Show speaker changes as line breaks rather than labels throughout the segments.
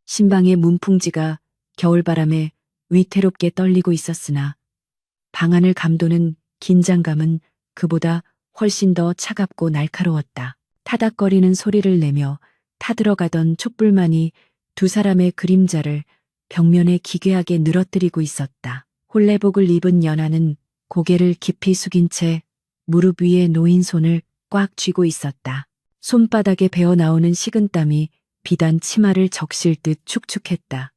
신방의 문풍지가 겨울바람에 위태롭게 떨리고 있었으나 방 안을 감도는 긴장감은 그보다 훨씬 더 차갑고 날카로웠다. 타닥거리는 소리를 내며 타들어가던 촛불만이 두 사람의 그림자를 벽면에 기괴하게 늘어뜨리고 있었다. 홀레복을 입은 연하는 고개를 깊이 숙인 채 무릎 위에 놓인 손을 꽉 쥐고 있었다. 손바닥에 배어나오는 식은땀이 비단 치마를 적실 듯 축축했다.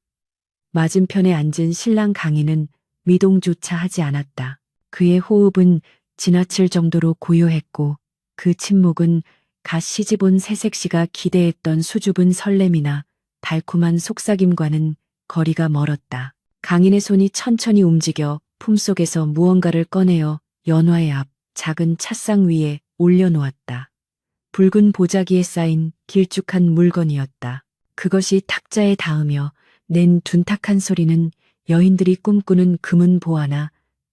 맞은편에 앉은 신랑 강희는 미동조차 하지 않았다. 그의 호흡은 지나칠 정도로 고요했고 그 침묵은 갓 시집온 새색시가 기대했던 수줍은 설렘이나 달콤한 속삭임과는 거리가 멀었다. 강인의 손이 천천히 움직여 품속에서 무언가를 꺼내어 연화의 앞 작은 찻상 위에 올려놓았다. 붉은 보자기에 쌓인 길쭉한 물건이었다. 그것이 탁자에 닿으며 낸 둔탁한 소리는 여인들이 꿈꾸는 금은 보화나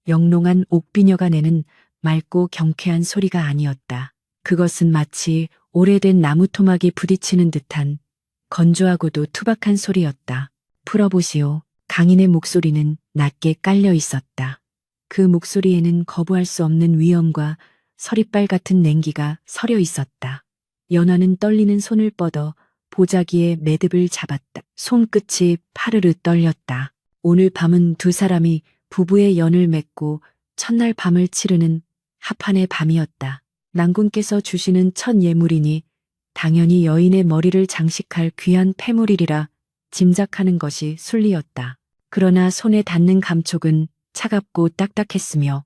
영롱한 옥비녀가 내는 맑고 경쾌한 소리가 아니었다. 그것은 마치 오래된 나무 토막이 부딪히는 듯한 건조하고도 투박한 소리였다. 풀어보시오. 강인의 목소리는 낮게 깔려 있었다. 그 목소리에는 거부할 수 없는 위엄과 서리빨 같은 냉기가 서려 있었다. 연화는 떨리는 손을 뻗어 보자기에 매듭을 잡았다. 손끝이 파르르 떨렸다. 오늘 밤은 두 사람이 부부의 연을 맺고 첫날 밤을 치르는 합한의 밤이었다. 낭군께서 주시는 첫 예물이니 당연히 여인의 머리를 장식할 귀한 폐물이리라 짐작하는 것이 순리였다. 그러나 손에 닿는 감촉은 차갑고 딱딱했으며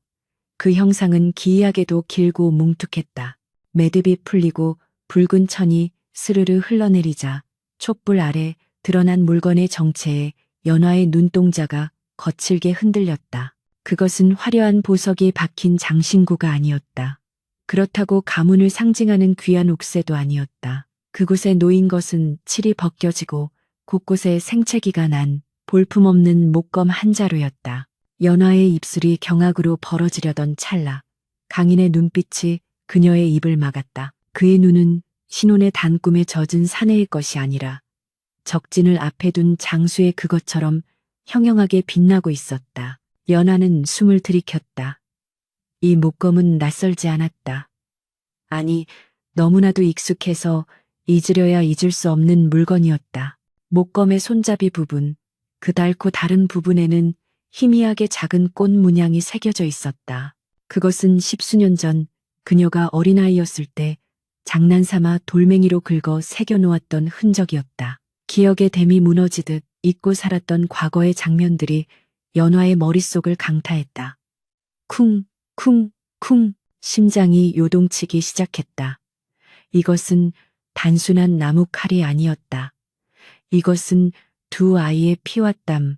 그 형상은 기이하게도 길고 뭉툭했다. 매듭이 풀리고 붉은 천이 스르르 흘러내리자 촛불 아래 드러난 물건의 정체에 연화의 눈동자가 거칠게 흔들렸다. 그것은 화려한 보석이 박힌 장신구가 아니었다. 그렇다고 가문을 상징하는 귀한 옥새도 아니었다. 그곳에 놓인 것은 칠이 벗겨지고 곳곳에 생채기가 난 볼품없는 목검 한 자루였다. 연화의 입술이 경악으로 벌어지려던 찰나 강인의 눈빛이 그녀의 입을 막았다. 그의 눈은 신혼의 단꿈에 젖은 사내의 것이 아니라 적진을 앞에 둔 장수의 그것처럼 형형하게 빛나고 있었다. 연하는 숨을 들이켰다. 이 목검은 낯설지 않았다. 아니, 너무나도 익숙해서 잊으려야 잊을 수 없는 물건이었다. 목검의 손잡이 부분, 그 닳고 다른 부분에는 희미하게 작은 꽃 문양이 새겨져 있었다. 그것은 십수년 전 그녀가 어린아이였을 때 장난삼아 돌멩이로 긁어 새겨놓았던 흔적이었다. 기억의 댐이 무너지듯 잊고 살았던 과거의 장면들이 연화의 머릿속을 강타했다. 쿵, 쿵, 쿵 심장이 요동치기 시작했다. 이것은 단순한 나무 칼이 아니었다. 이것은 두 아이의 피와 땀,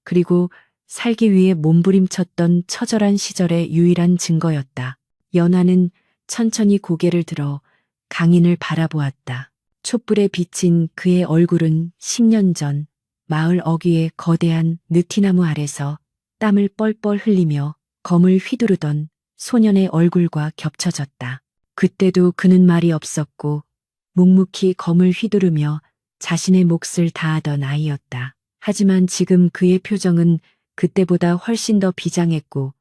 그리고 살기 위해 몸부림쳤던 처절한 시절의 유일한 증거였다. 연화는 천천히 고개를 들어 강인을 바라보았다. 촛불에 비친 그의 얼굴은 10년 전 마을 어귀의 거대한 느티나무 아래서 땀을 뻘뻘 흘리며 검을 휘두르던 소년의 얼굴과 겹쳐졌다. 그때도 그는 말이 없었고 묵묵히 검을 휘두르며 자신의 몫을 다하던 아이였다. 하지만 지금 그의 표정은 그때보다 훨씬 더 비장했고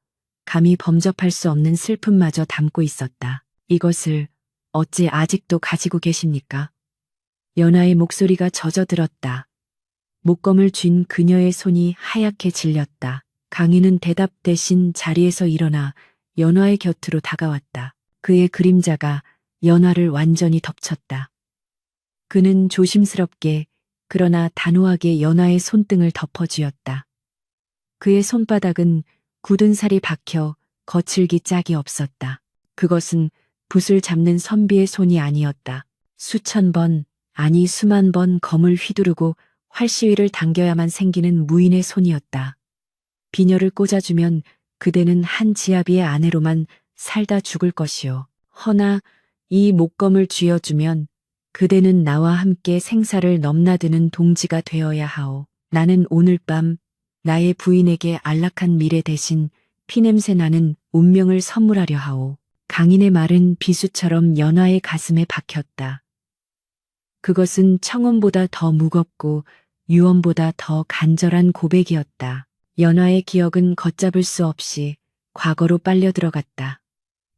감히 범접할 수 없는 슬픔마저 담고 있었다. 이것을 어찌 아직도 가지고 계십니까? 연하의 목소리가 젖어들었다. 목검을 쥔 그녀의 손이 하얗게 질렸다. 강인은 대답 대신 자리에서 일어나 연화의 곁으로 다가왔다. 그의 그림자가 연화를 완전히 덮쳤다. 그는 조심스럽게 그러나 단호하게 연화의 손등을 덮어쥐었다. 그의 손바닥은 굳은 살이 박혀 거칠기 짝이 없었다. 그것은 붓을 잡는 선비의 손이 아니었다. 수천 번, 아니 수만 번 검을 휘두르고 활시위를 당겨야만 생기는 무인의 손이었다. 비녀를 꽂아주면 그대는 한 지아비의 아내로만 살다 죽을 것이요. 허나 이 목검을 쥐어주면 그대는 나와 함께 생사를 넘나드는 동지가 되어야 하오. 나는 오늘 밤 나의 부인에게 안락한 미래 대신 피냄새 나는 운명을 선물하려 하오. 강인의 말은 비수처럼 연화의 가슴에 박혔다. 그것은 청혼보다 더 무겁고 유언보다 더 간절한 고백이었다. 연화의 기억은 걷잡을 수 없이 과거로 빨려 들어갔다.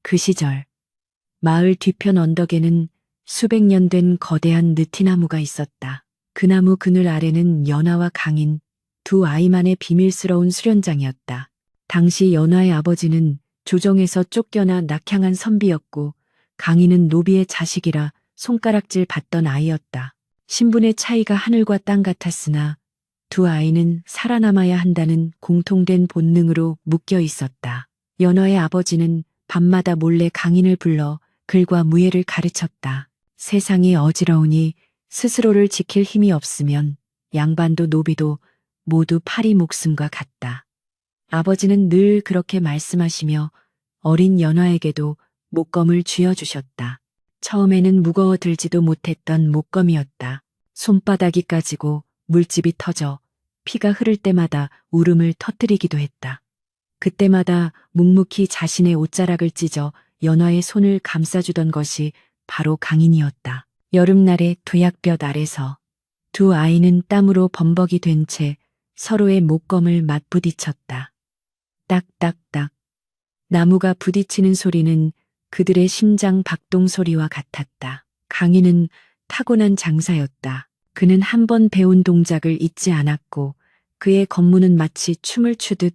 그 시절 마을 뒤편 언덕에는 수백 년 된 거대한 느티나무가 있었다. 그 나무 그늘 아래는 연화와 강인 두 아이만의 비밀스러운 수련장이었다. 당시 연화의 아버지는 조정에서 쫓겨나 낙향한 선비였고 강인은 노비의 자식이라 손가락질 받던 아이였다. 신분의 차이가 하늘과 땅 같았으나 두 아이는 살아남아야 한다는 공통된 본능으로 묶여 있었다. 연화의 아버지는 밤마다 몰래 강인을 불러 글과 무예를 가르쳤다. 세상이 어지러우니 스스로를 지킬 힘이 없으면 양반도 노비도 모두 파리 목숨과 같다. 아버지는 늘 그렇게 말씀하시며 어린 연화에게도 목검을 쥐어주셨다. 처음에는 무거워 들지도 못했던 목검이었다. 손바닥이 까지고 물집이 터져 피가 흐를 때마다 울음을 터뜨리기도 했다. 그때마다 묵묵히 자신의 옷자락을 찢어 연화의 손을 감싸주던 것이 바로 강인이었다. 여름날의 두약볕 아래서 두 아이는 땀으로 범벅이 된 채 서로의 목검을 맞부딪혔다. 딱딱딱. 나무가 부딪히는 소리는 그들의 심장 박동 소리와 같았다. 강인은 타고난 장사였다. 그는 한 번 배운 동작을 잊지 않았고 그의 검무는 마치 춤을 추듯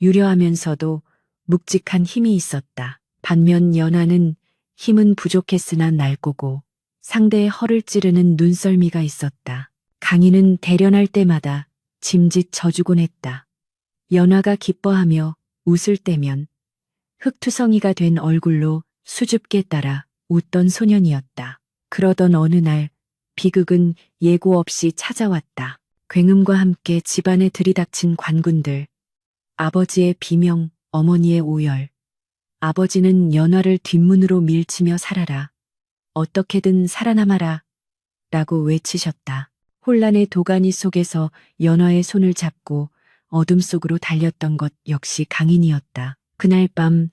유려하면서도 묵직한 힘이 있었다. 반면 연화는 힘은 부족했으나 낡고고 상대의 허를 찌르는 눈썰미가 있었다. 강인은 대련할 때마다 짐짓 져주곤 했다. 연화가 기뻐하며 웃을 때면 흙투성이가 된 얼굴로 수줍게 따라 웃던 소년이었다. 그러던 어느 날 비극은 예고 없이 찾아왔다. 굉음과 함께 집안에 들이닥친 관군들, 아버지의 비명, 어머니의 오열. 아버지는 연화를 뒷문으로 밀치며 살아라. 어떻게든 살아남아라. 라고 외치셨다. 혼란의 도가니 속에서 연화의 손을 잡고 어둠 속으로 달렸던 것 역시 강인이었다. 그날 밤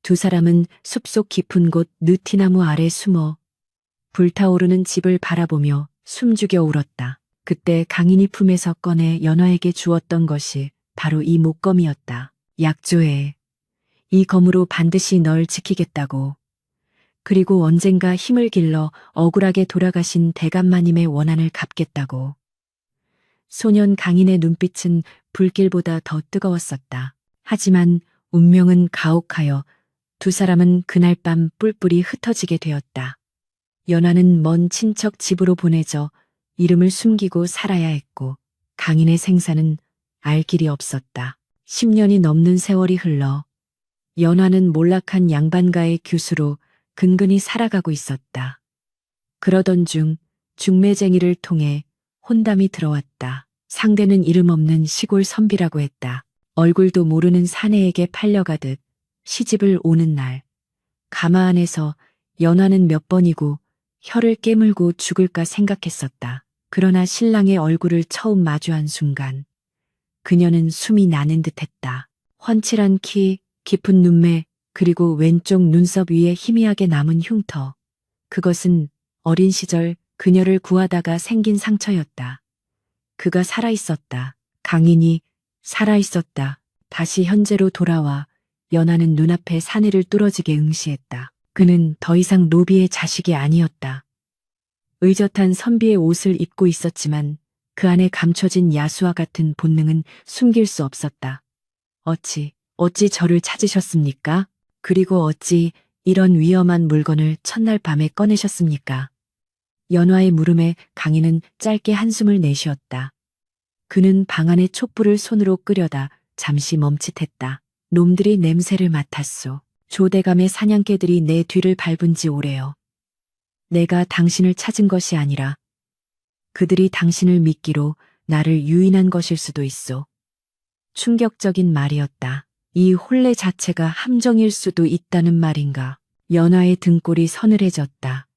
두 사람은 숲속 깊은 곳 느티나무 아래 숨어 불타오르는 집을 바라보며 숨죽여 울었다. 그때 강인이 품에서 꺼내 연화에게 주었던 것이 바로 이 목검이었다. 약조해. 이 검으로 반드시 널 지키겠다고. 그리고 언젠가 힘을 길러 억울하게 돌아가신 대감마님의 원한을 갚겠다고. 소년 강인의 눈빛은 불길보다 더 뜨거웠었다. 하지만 운명은 가혹하여 두 사람은 그날 밤 뿔뿔이 흩어지게 되었다. 연화는 먼 친척 집으로 보내져 이름을 숨기고 살아야 했고 강인의 생사는 알 길이 없었다. 10년이 넘는 세월이 흘러 연화는 몰락한 양반가의 규수로 근근히 살아가고 있었다. 그러던 중 중매쟁이를 통해 혼담이 들어왔다. 상대는 이름 없는 시골 선비라고 했다. 얼굴도 모르는 사내에게 팔려가듯 시집을 오는 날 가마 안에서 연화는 몇 번이고 혀를 깨물고 죽을까 생각했었다. 그러나 신랑의 얼굴을 처음 마주한 순간 그녀는 숨이 나는 듯했다. 훤칠한 키, 깊은 눈매, 그리고 왼쪽 눈썹 위에 희미하게 남은 흉터. 그것은 어린 시절 그녀를 구하다가 생긴 상처였다. 그가 살아있었다. 강인이 살아있었다. 다시 현재로 돌아와 연화는 눈앞에 사내를 뚫어지게 응시했다. 그는 더 이상 노비의 자식이 아니었다. 의젓한 선비의 옷을 입고 있었지만 그 안에 감춰진 야수와 같은 본능은 숨길 수 없었다. 어찌 저를 찾으셨습니까? 그리고 어찌 이런 위험한 물건을 첫날 밤에 꺼내셨습니까? 연화의 물음에 강인은 짧게 한숨을 내쉬었다. 그는 방 안의 촛불을 손으로 끄려다 잠시 멈칫했다. 놈들이 냄새를 맡았소. 조대감의 사냥개들이 내 뒤를 밟은 지 오래요. 내가 당신을 찾은 것이 아니라 그들이 당신을 미끼로 나를 유인한 것일 수도 있소. 충격적인 말이었다. 이 혼례 자체가 함정일 수도 있다는 말인가. 연화의 등골이 서늘해졌다.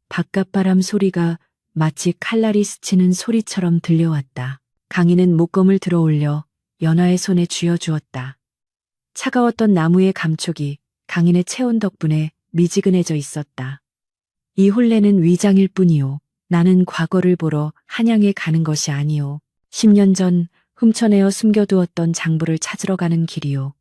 바깥바람 소리가 마치 칼날이 스치는 소리처럼 들려왔다. 강인은 목검을 들어올려 연화의 손에 쥐어주었다. 차가웠던 나무의 감촉이 강인의 체온 덕분에 미지근해져 있었다. 이 혼례는 위장일 뿐이요. 나는 과거를 보러 한양에 가는 것이 아니오. 10년 전 훔쳐내어 숨겨두었던 장부를 찾으러 가는 길이오.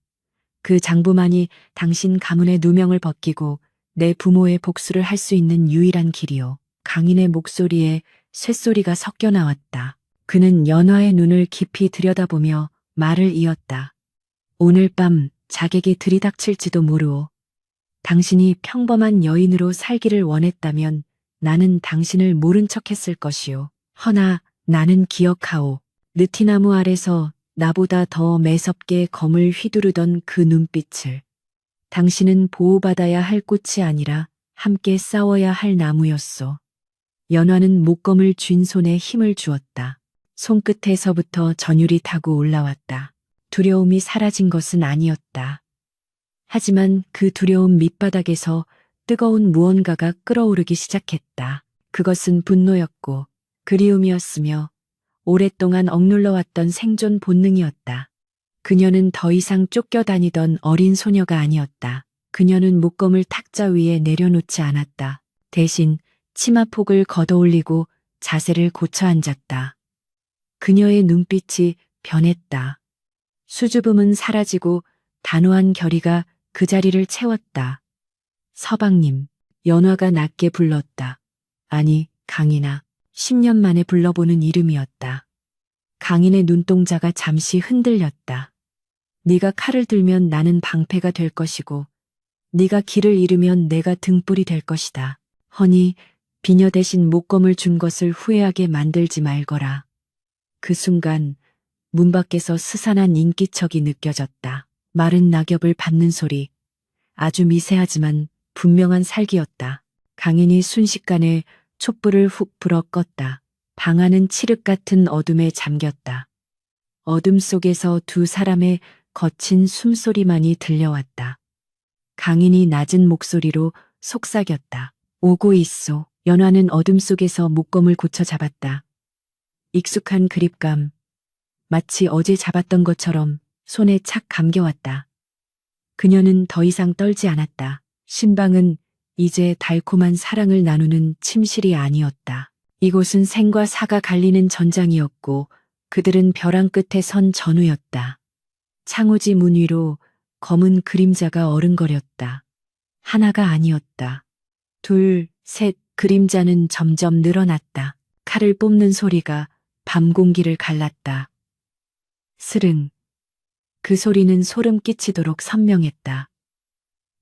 그 장부만이 당신 가문의 누명을 벗기고 내 부모의 복수를 할 수 있는 유일한 길이오. 강인의 목소리에 쇳소리가 섞여 나왔다. 그는 연화의 눈을 깊이 들여다보며 말을 이었다. 오늘 밤 자객이 들이닥칠지도 모르오. 당신이 평범한 여인으로 살기를 원했다면 나는 당신을 모른 척했을 것이오. 허나 나는 기억하오. 느티나무 아래서 나보다 더 매섭게 검을 휘두르던 그 눈빛을. 당신은 보호받아야 할 꽃이 아니라 함께 싸워야 할 나무였소. 연화는 목검을 쥔 손에 힘을 주었다. 손끝에서부터 전율이 타고 올라왔다. 두려움이 사라진 것은 아니었다. 하지만 그 두려움 밑바닥에서 뜨거운 무언가가 끓어오르기 시작했다. 그것은 분노였고 그리움이었으며 오랫동안 억눌러왔던 생존 본능이었다. 그녀는 더 이상 쫓겨다니던 어린 소녀가 아니었다. 그녀는 목검을 탁자 위에 내려놓지 않았다. 대신 치마폭을 걷어올리고 자세를 고쳐 앉았다. 그녀의 눈빛이 변했다. 수줍음은 사라지고 단호한 결의가 그 자리를 채웠다. 서방님, 연화가 낮게 불렀다. 아니, 강인아. 10년 만에 불러보는 이름이었다. 강인의 눈동자가 잠시 흔들렸다. 네가 칼을 들면 나는 방패가 될 것이고 네가 길을 잃으면 내가 등불이 될 것이다. 허니 비녀 대신 목검을 준 것을 후회하게 만들지 말거라. 그 순간 문 밖에서 스산한 인기척이 느껴졌다. 마른 낙엽을 밟는 소리. 아주 미세하지만 분명한 살기였다. 강인이 순식간에 촛불을 훅 불어 껐다. 방 안은 칠흑 같은 어둠에 잠겼다. 어둠 속에서 두 사람의 거친 숨소리만이 들려왔다. 강인이 낮은 목소리로 속삭였다. 오고 있소. 연화는 어둠 속에서 목검을 고쳐 잡았다. 익숙한 그립감. 마치 어제 잡았던 것처럼 손에 착 감겨왔다. 그녀는 더 이상 떨지 않았다. 신방은 이제 달콤한 사랑을 나누는 침실이 아니었다. 이곳은 생과 사가 갈리는 전장이었고 그들은 벼랑 끝에 선 전우였다. 창호지 문 위로 검은 그림자가 어른거렸다. 하나가 아니었다. 둘, 셋, 그림자는 점점 늘어났다. 칼을 뽑는 소리가 밤 공기를 갈랐다. 스릉. 그 소리는 소름 끼치도록 선명했다.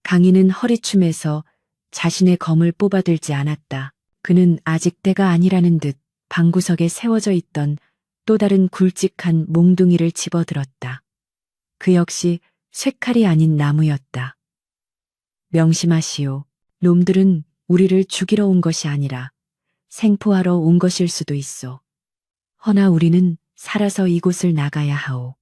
강인은 허리춤에서 자신의 검을 뽑아들지 않았다. 그는 아직 때가 아니라는 듯 방구석에 세워져 있던 또 다른 굵직한 몽둥이를 집어들었다. 그 역시 쇠칼이 아닌 나무였다. 명심하시오. 놈들은 우리를 죽이러 온 것이 아니라 생포하러 온 것일 수도 있어. 허나 우리는 살아서 이곳을 나가야 하오.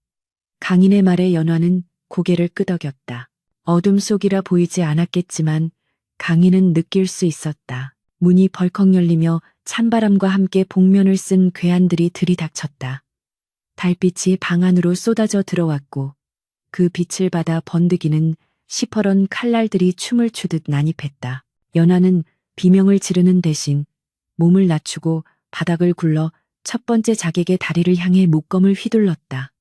강인의 말에 연화는 고개를 끄덕였다. 어둠 속이라 보이지 않았겠지만 강인은 느낄 수 있었다. 문이 벌컥 열리며 찬바람과 함께 복면을 쓴 괴한들이 들이닥쳤다. 달빛이 방 안으로 쏟아져 들어왔고 그 빛을 받아 번득이는 시퍼런 칼날들이 춤을 추듯 난입했다. 연화는 비명을 지르는 대신 몸을 낮추고 바닥을 굴러 첫 번째 자객의 다리를 향해 목검을 휘둘렀다.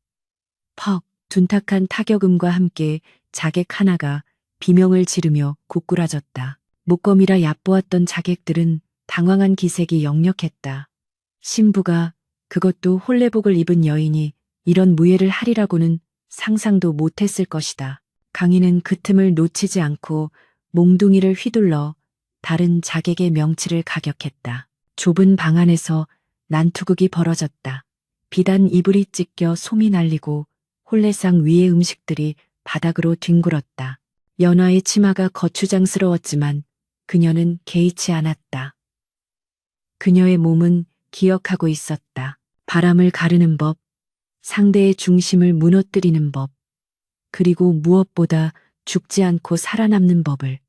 퍽, 둔탁한 타격음과 함께 자객 하나가 비명을 지르며 고꾸라졌다. 목검이라 얕보았던 자객들은 당황한 기색이 역력했다. 신부가, 그것도 홀레복을 입은 여인이 이런 무예를 하리라고는 상상도 못했을 것이다. 강인은 그 틈을 놓치지 않고 몽둥이를 휘둘러 다른 자객의 명치를 가격했다. 좁은 방 안에서 난투극이 벌어졌다. 비단 이불이 찢겨 솜이 날리고 홀레상 위의 음식들이 바닥으로 뒹굴었다. 연화의 치마가 거추장스러웠지만 그녀는 개의치 않았다. 그녀의 몸은 기억하고 있었다. 바람을 가르는 법, 상대의 중심을 무너뜨리는 법, 그리고 무엇보다 죽지 않고 살아남는 법을.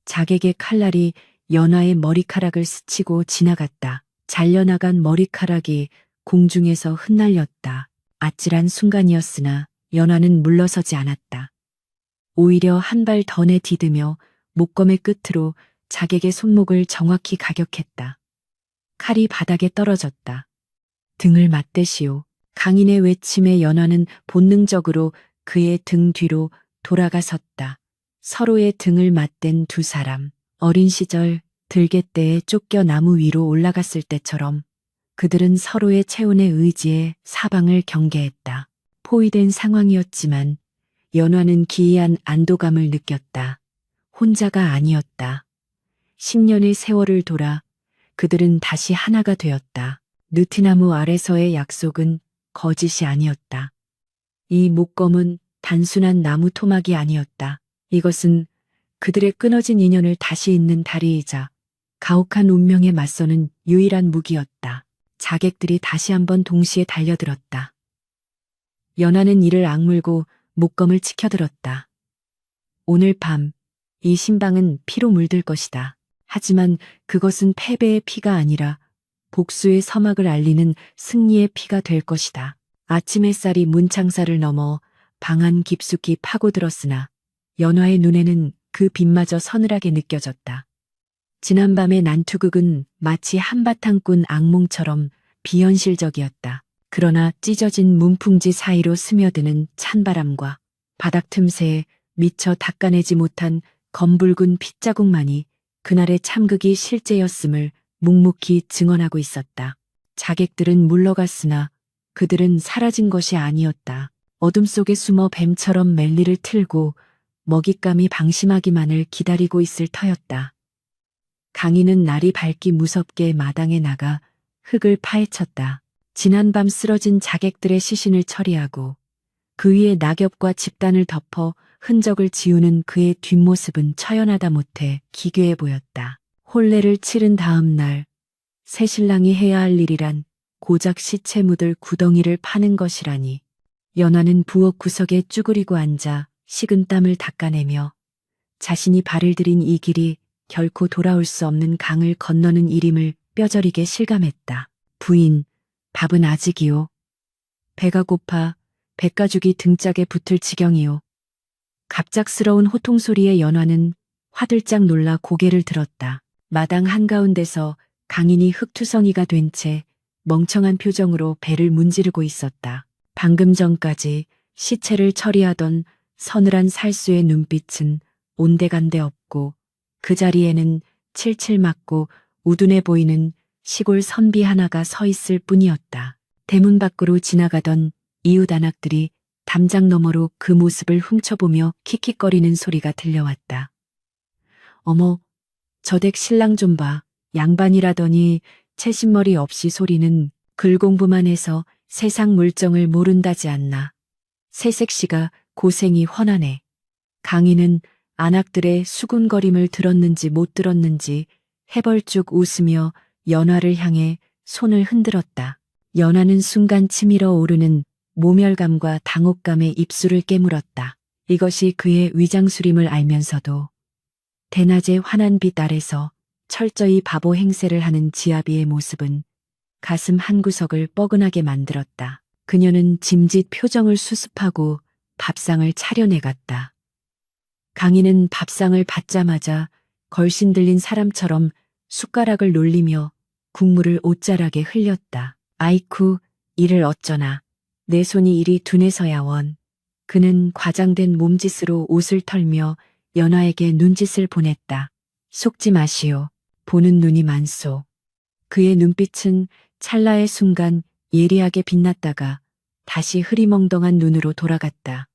자객의 칼날이 연화의 머리카락을 스치고 지나갔다. 잘려나간 머리카락이 공중에서 흩날렸다. 아찔한 순간이었으나 연화는 물러서지 않았다. 오히려 한 발 더 내디디며 목검의 끝으로 자객의 손목을 정확히 가격했다. 칼이 바닥에 떨어졌다. 등을 맞대시오. 강인의 외침에 연화는 본능적으로 그의 등 뒤로 돌아가 섰다. 서로의 등을 맞댄 두 사람. 어린 시절 들개떼에 쫓겨 나무 위로 올라갔을 때처럼 그들은 서로의 체온의 의지에 사방을 경계했다. 포위된 상황이었지만 연화는 기이한 안도감을 느꼈다. 혼자가 아니었다. 10년의 세월을 돌아 그들은 다시 하나가 되었다. 느티나무 아래서의 약속은 거짓이 아니었다. 이 목검은 단순한 나무 토막이 아니었다. 이것은 그들의 끊어진 인연을 다시 잇는 다리이자 가혹한 운명에 맞서는 유일한 무기였다. 자객들이 다시 한번 동시에 달려들었다. 연화는 이를 악물고 목검을 치켜들었다. 오늘 밤 이 신방은 피로 물들 것이다. 하지만 그것은 패배의 피가 아니라 복수의 서막을 알리는 승리의 피가 될 것이다. 아침 햇살이 문창사를 넘어 방 안 깊숙이 파고들었으나 연화의 눈에는 그 빛마저 서늘하게 느껴졌다. 지난밤의 난투극은 마치 한바탕 꾼 악몽처럼 비현실적이었다. 그러나 찢어진 문풍지 사이로 스며드는 찬바람과 바닥 틈새에 미처 닦아내지 못한 검붉은 핏자국만이 그날의 참극이 실제였음을 묵묵히 증언하고 있었다. 자객들은 물러갔으나 그들은 사라진 것이 아니었다. 어둠 속에 숨어 뱀처럼 멜리를 틀고 먹잇감이 방심하기만을 기다리고 있을 터였다. 강인은 날이 밝기 무섭게 마당에 나가 흙을 파헤쳤다. 지난밤 쓰러진 자객들의 시신을 처리하고 그 위에 낙엽과 집단을 덮어 흔적을 지우는 그의 뒷모습은 처연하다 못해 기괴해 보였다. 혼례를 치른 다음 날 새신랑이 해야 할 일이란 고작 시체 묻을 구덩이를 파는 것이라니. 연화는 부엌 구석에 쭈그리고 앉아 식은 땀을 닦아내며 자신이 발을 들인 이 길이 결코 돌아올 수 없는 강을 건너는 일임을 뼈저리게 실감했다. 부인, 밥은 아직이요. 배가 고파 백가죽이 등짝에 붙을 지경이요. 갑작스러운 호통 소리에 연화는 화들짝 놀라 고개를 들었다. 마당 한가운데서 강인이 흙투성이가 된 채 멍청한 표정으로 배를 문지르고 있었다. 방금 전까지 시체를 처리하던 서늘한 살수의 눈빛은 온데간데 없고 그 자리에는 칠칠 맞고 우둔해 보이는 시골 선비 하나가 서 있을 뿐이었다. 대문 밖으로 지나가던 이웃 아낙들이 담장 너머로 그 모습을 훔쳐보며 킥킥거리는 소리가 들려왔다. 어머, 저댁 신랑 좀 봐. 양반이라더니 채신머리 없이 소리는 글 공부만 해서 세상 물정을 모른다지 않나. 새색시가 고생이 훤하네. 강인은 안악들의 수군거림을 들었는지 못 들었는지 해벌쭉 웃으며 연화를 향해 손을 흔들었다. 연화는 순간 치밀어 오르는 모멸감과 당혹감에 입술을 깨물었다. 이것이 그의 위장술임을 알면서도 대낮의 환한 빛 아래서 철저히 바보 행세를 하는 지아비의 모습은 가슴 한구석을 뻐근하게 만들었다. 그녀는 짐짓 표정을 수습하고 밥상을 차려내갔다. 강인은 밥상을 받자마자 걸신 들린 사람처럼 숟가락을 놀리며 국물을 옷자락에 흘렸다. 아이쿠, 이를 어쩌나. 내 손이 이리 둔해서야 원. 그는 과장된 몸짓으로 옷을 털며 연화에게 눈짓을 보냈다. 속지 마시오. 보는 눈이 많소. 그의 눈빛은 찰나의 순간 예리하게 빛났다가 다시 흐리멍덩한 눈으로 돌아갔다.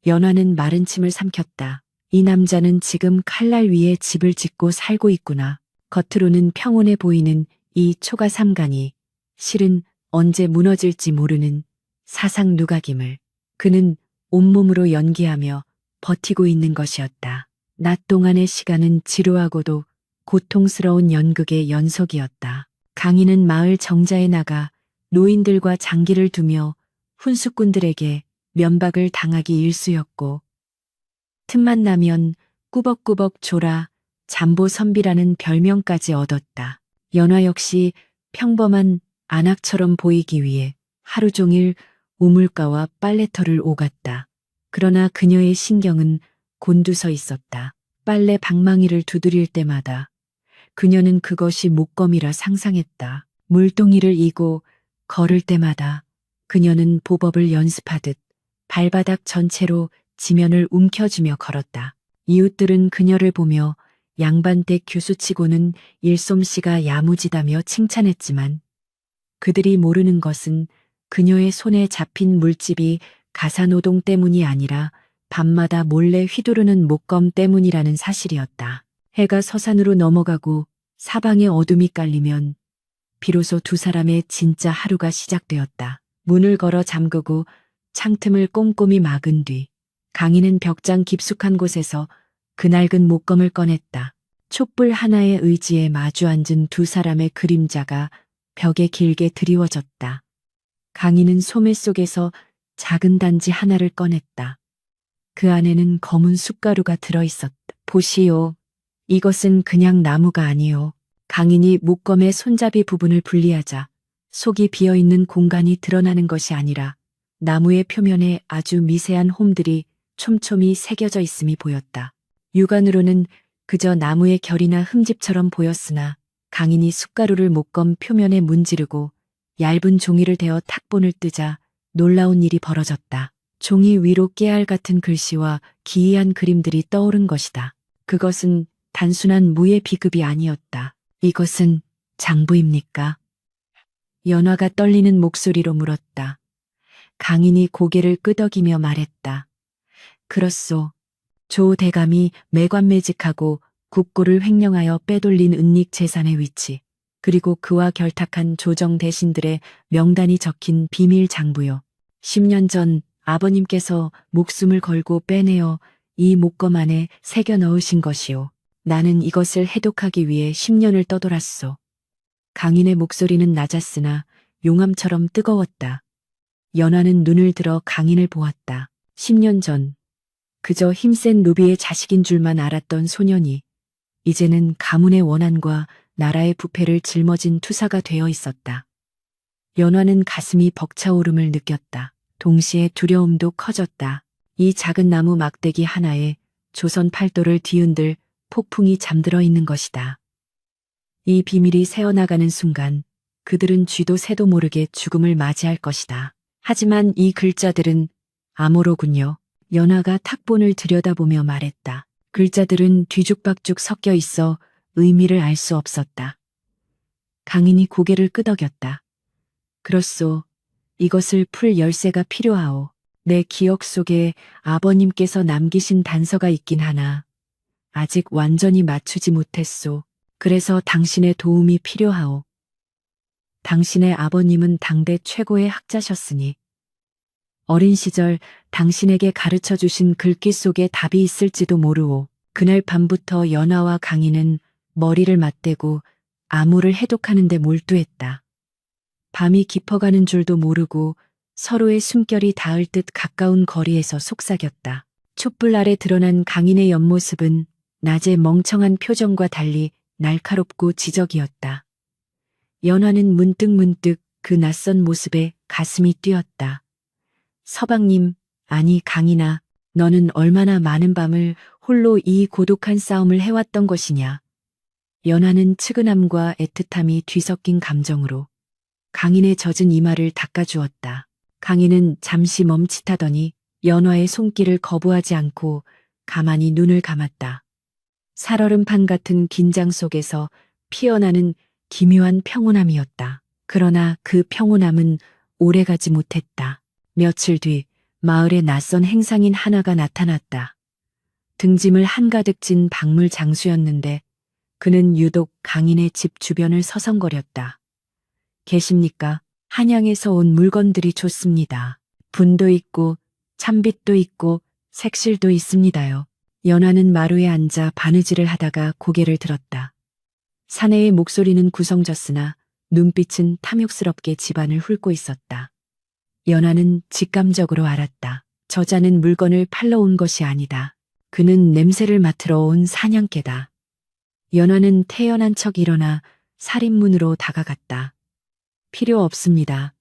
연화는 마른 침을 삼켰다. 이 남자는 지금 칼날 위에 집을 짓고 살고 있구나. 겉으로는 평온해 보이는 이 초가 삼간이 실은 언제 무너질지 모르는 사상 누각임을 그는 온몸으로 연기하며 버티고 있는 것이었다. 낮 동안의 시간은 지루하고도 고통스러운 연극의 연속이었다. 강인은 마을 정자에 나가 노인들과 장기를 두며 훈수꾼들에게 면박을 당하기 일쑤였고 틈만 나면 꾸벅꾸벅 졸아 잠보 선비라는 별명까지 얻었다. 연화 역시 평범한 안악처럼 보이기 위해 하루 종일 우물가와 빨래터를 오갔다. 그러나 그녀의 신경은 곤두서 있었다. 빨래 방망이를 두드릴 때마다 그녀는 그것이 목검이라 상상했다. 물동이를 이고 걸을 때마다 그녀는 보법을 연습하듯 발바닥 전체로 지면을 움켜쥐며 걸었다. 이웃들은 그녀를 보며 양반댁 교수치고는 일솜씨가 야무지다며 칭찬했지만 그들이 모르는 것은 그녀의 손에 잡힌 물집이 가사노동 때문이 아니라 밤마다 몰래 휘두르는 목검 때문이라는 사실이었다. 해가 서산으로 넘어가고 사방에 어둠이 깔리면 비로소 두 사람의 진짜 하루가 시작되었다. 문을 걸어 잠그고 창틈을 꼼꼼히 막은 뒤 강인은 벽장 깊숙한 곳에서 그낡은 목검을 꺼냈다. 촛불 하나의 의지에 마주 앉은 두 사람의 그림자가 벽에 길게 드리워졌다. 강인은 소매 속에서 작은 단지 하나를 꺼냈다. 그 안에는 검은 숫가루가 들어있었다. 보시오. 이것은 그냥 나무가 아니오. 강인이 목검의 손잡이 부분을 분리하자 속이 비어있는 공간이 드러나는 것이 아니라 나무의 표면에 아주 미세한 홈들이 촘촘히 새겨져 있음이 보였다. 육안으로는 그저 나무의 결이나 흠집처럼 보였으나 강인이 숫가루를 목검 표면에 문지르고 얇은 종이를 대어 탁본을 뜨자 놀라운 일이 벌어졌다. 종이 위로 깨알 같은 글씨와 기이한 그림들이 떠오른 것이다. 그것은 단순한 무예 비급이 아니었다. 이것은 장부입니까? 연화가 떨리는 목소리로 물었다. 강인이 고개를 끄덕이며 말했다. 그렇소. 조 대감이 매관매직하고 국고를 횡령하여 빼돌린 은닉 재산의 위치, 그리고 그와 결탁한 조정 대신들의 명단이 적힌 비밀 장부요. 10년 전 아버님께서 목숨을 걸고 빼내어 이 목검 안에 새겨 넣으신 것이오. 나는 이것을 해독하기 위해 10년을 떠돌았소. 강인의 목소리는 낮았으나 용암처럼 뜨거웠다. 연화는 눈을 들어 강인을 보았다. 10년 전 그저 힘센 노비의 자식인 줄만 알았던 소년이 이제는 가문의 원한과 나라의 부패를 짊어진 투사가 되어 있었다. 연화는 가슴이 벅차오름을 느꼈다. 동시에 두려움도 커졌다. 이 작은 나무 막대기 하나에 조선 팔도를 뒤흔들 폭풍이 잠들어 있는 것이다. 이 비밀이 새어나가는 순간 그들은 쥐도 새도 모르게 죽음을 맞이할 것이다. 하지만 이 글자들은 암호로군요. 연화가 탁본을 들여다보며 말했다. 글자들은 뒤죽박죽 섞여 있어 의미를 알 수 없었다. 강인이 고개를 끄덕였다. 그렇소. 이것을 풀 열쇠가 필요하오. 내 기억 속에 아버님께서 남기신 단서가 있긴 하나 아직 완전히 맞추지 못했소. 그래서 당신의 도움이 필요하오. 당신의 아버님은 당대 최고의 학자셨으니 어린 시절 당신에게 가르쳐 주신 글귀 속에 답이 있을지도 모르오. 그날 밤부터 연화와 강인은 머리를 맞대고 암호를 해독하는 데 몰두했다. 밤이 깊어가는 줄도 모르고 서로의 숨결이 닿을 듯 가까운 거리에서 속삭였다. 촛불 아래 드러난 강인의 옆모습은 낮의 멍청한 표정과 달리 날카롭고 지적이었다. 연화는 문득 그 낯선 모습에 가슴이 뛰었다. 서방님, 아니 강인아, 너는 얼마나 많은 밤을 홀로 이 고독한 싸움을 해왔던 것이냐. 연화는 측은함과 애틋함이 뒤섞인 감정으로 강인의 젖은 이마를 닦아주었다. 강인은 잠시 멈칫하더니 연화의 손길을 거부하지 않고 가만히 눈을 감았다. 살얼음판 같은 긴장 속에서 피어나는 기묘한 평온함이었다. 그러나 그 평온함은 오래가지 못했다. 며칠 뒤 마을에 낯선 행상인 하나가 나타났다. 등짐을 한가득 진 박물 장수였는데 그는 유독 강인의 집 주변을 서성거렸다. 계십니까? 한양에서 온 물건들이 좋습니다. 분도 있고 참빗도 있고 색실도 있습니다요. 연화는 마루에 앉아 바느질을 하다가 고개를 들었다. 사내의 목소리는 구성졌으나 눈빛은 탐욕스럽게 집안을 훑고 있었다. 연화는 직감적으로 알았다. 저자는 물건을 팔러 온 것이 아니다. 그는 냄새를 맡으러 온 사냥개다. 연화는 태연한 척 일어나 살인문으로 다가갔다. 필요 없습니다.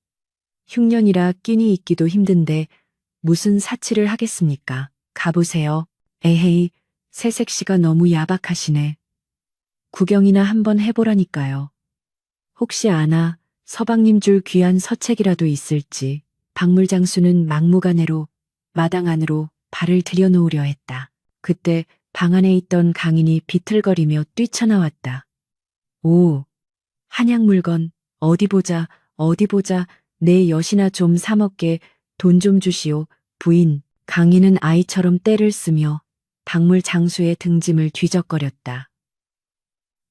흉년이라 끼니 있기도 힘든데 무슨 사치를 하겠습니까? 가보세요. 에헤이, 새색시가 너무 야박하시네. 구경이나 한번 해보라니까요. 혹시 아나 서방님 줄 귀한 서책이라도 있을지. 박물장수는 막무가내로 마당 안으로 발을 들여놓으려 했다. 그때 방 안에 있던 강인이 비틀거리며 뛰쳐나왔다. 오, 한약 물건, 어디 보자, 어디 보자, 내 엿이나 좀 사먹게, 돈 좀 주시오. 부인, 강인은 아이처럼 떼를 쓰며 박물 장수의 등짐을 뒤적거렸다.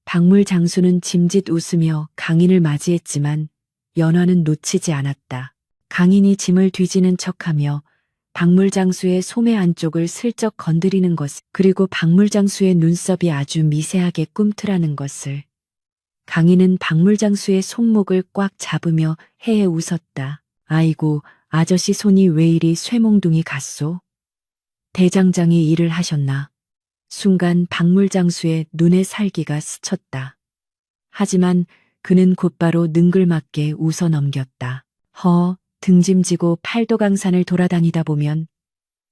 박물 장수는 짐짓 웃으며 강인을 맞이했지만 연화는 놓치지 않았다. 강인이 짐을 뒤지는 척하며 박물 장수의 소매 안쪽을 슬쩍 건드리는 것, 그리고 박물 장수의 눈썹이 아주 미세하게 꿈틀하는 것을. 강인은 박물 장수의 손목을 꽉 잡으며 해해 웃었다. 아이고, 아저씨 손이 왜 이리 쇠몽둥이 같소? 대장장이 일을 하셨나? 순간 박물 장수의 눈에 살기가 스쳤다. 하지만 그는 곧바로 능글맞게 웃어 넘겼다. 등짐지고 팔도강산을 돌아다니다 보면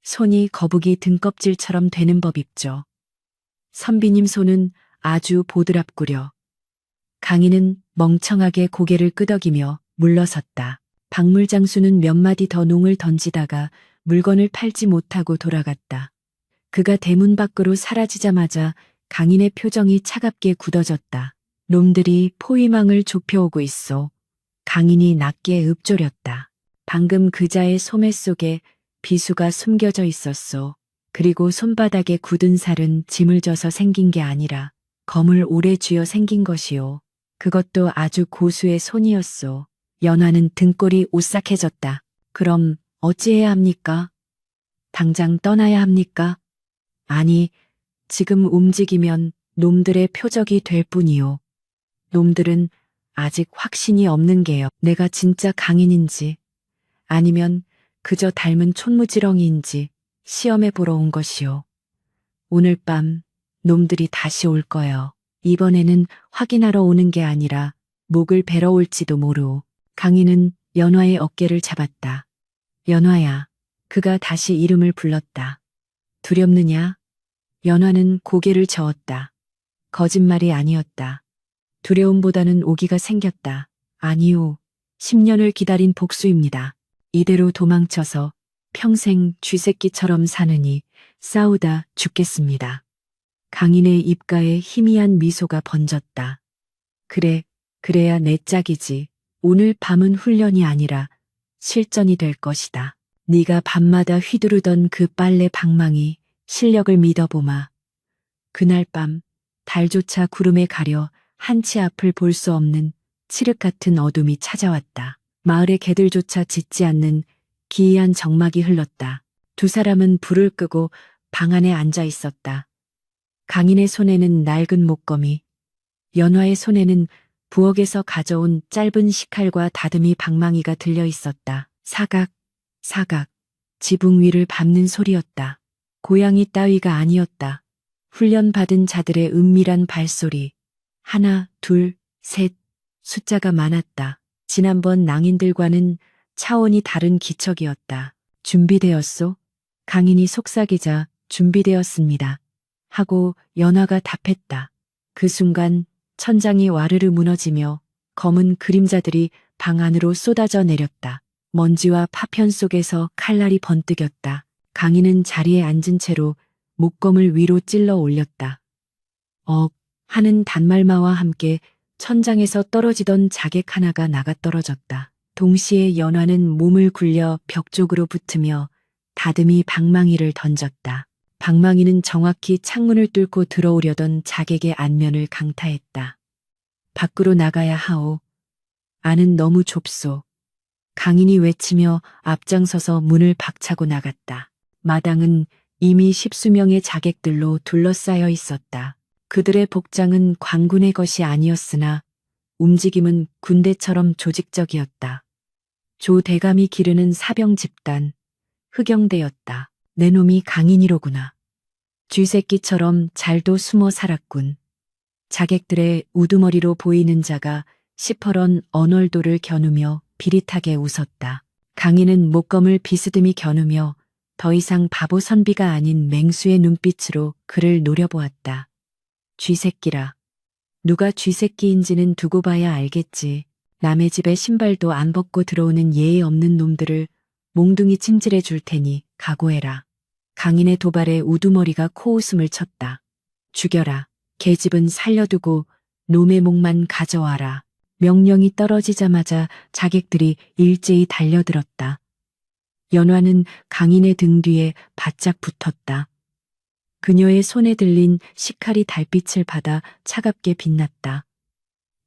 손이 거북이 등껍질처럼 되는 법 있죠. 선비님 손은 아주 보드랍구려. 강인은 멍청하게 고개를 끄덕이며 물러섰다. 박물장수는 몇 마디 더 농을 던지다가 물건을 팔지 못하고 돌아갔다. 그가 대문 밖으로 사라지자마자 강인의 표정이 차갑게 굳어졌다. 놈들이 포위망을 좁혀오고 있어. 강인이 낮게 읊조렸다. 방금 그자의 소매 속에 비수가 숨겨져 있었소. 그리고 손바닥에 굳은 살은 짐을 져서 생긴 게 아니라 검을 오래 쥐어 생긴 것이요. 그것도 아주 고수의 손이었소. 연화는 등골이 오싹해졌다. 그럼 어찌해야 합니까? 당장 떠나야 합니까? 아니, 지금 움직이면 놈들의 표적이 될 뿐이요. 놈들은 아직 확신이 없는 게요. 내가 진짜 강인인지 아니면 그저 닮은 촌무지렁이인지 시험해 보러 온 것이요. 오늘 밤 놈들이 다시 올 거요. 이번에는 확인하러 오는 게 아니라 목을 베러 올지도 모르오. 강인은 연화의 어깨를 잡았다. 연화야. 그가 다시 이름을 불렀다. 두렵느냐? 연화는 고개를 저었다. 거짓말이 아니었다. 두려움보다는 오기가 생겼다. 아니요. 10년을 기다린 복수입니다. 이대로 도망쳐서 평생 쥐새끼처럼 사느니 싸우다 죽겠습니다. 강인의 입가에 희미한 미소가 번졌다. 그래, 그래야 내 짝이지. 오늘 밤은 훈련이 아니라 실전이 될 것이다. 네가 밤마다 휘두르던 그 빨래 방망이 실력을 믿어보마. 그날 밤 달조차 구름에 가려 한치 앞을 볼 수 없는 칠흑 같은 어둠이 찾아왔다. 마을의 개들조차 짖지 않는 기이한 정막이 흘렀다. 두 사람은 불을 끄고 방 안에 앉아 있었다. 강인의 손에는 낡은 목검이, 연화의 손에는 부엌에서 가져온 짧은 식칼과 다듬이 방망이가 들려 있었다. 사각, 사각, 지붕 위를 밟는 소리였다. 고양이 따위가 아니었다. 훈련받은 자들의 은밀한 발소리. 하나, 둘, 셋, 숫자가 많았다. 지난번 낭인들과는 차원이 다른 기척이었다. 준비되었소? 강인이 속삭이자 준비되었습니다. 하고 연화가 답했다. 그 순간 천장이 와르르 무너지며 검은 그림자들이 방 안으로 쏟아져 내렸다. 먼지와 파편 속에서 칼날이 번뜩였다. 강인은 자리에 앉은 채로 목검을 위로 찔러 올렸다. 하는 단말마와 함께 천장에서 떨어지던 자객 하나가 나가떨어졌다. 동시에 연화는 몸을 굴려 벽 쪽으로 붙으며 다듬이 방망이를 던졌다. 방망이는 정확히 창문을 뚫고 들어오려던 자객의 안면을 강타했다. 밖으로 나가야 하오. 안은 너무 좁소. 강인이 외치며 앞장서서 문을 박차고 나갔다. 마당은 이미 십수명의 자객들로 둘러싸여 있었다. 그들의 복장은 관군의 것이 아니었으나 움직임은 군대처럼 조직적이었다. 조 대감이 기르는 사병 집단, 흑영대였다. 내 놈이 강인이로구나. 쥐새끼처럼 잘도 숨어 살았군. 자객들의 우두머리로 보이는 자가 시퍼런 언얼도를 겨누며 비릿하게 웃었다. 강인은 목검을 비스듬히 겨누며 더 이상 바보 선비가 아닌 맹수의 눈빛으로 그를 노려보았다. 쥐새끼라. 누가 쥐새끼인지는 두고 봐야 알겠지. 남의 집에 신발도 안 벗고 들어오는 예의 없는 놈들을 몽둥이 찜질해 줄 테니 각오해라. 강인의 도발에 우두머리가 코웃음을 쳤다. 죽여라. 계집은 살려두고 놈의 목만 가져와라. 명령이 떨어지자마자 자객들이 일제히 달려들었다. 연화는 강인의 등 뒤에 바짝 붙었다. 그녀의 손에 들린 식칼이 달빛을 받아 차갑게 빛났다.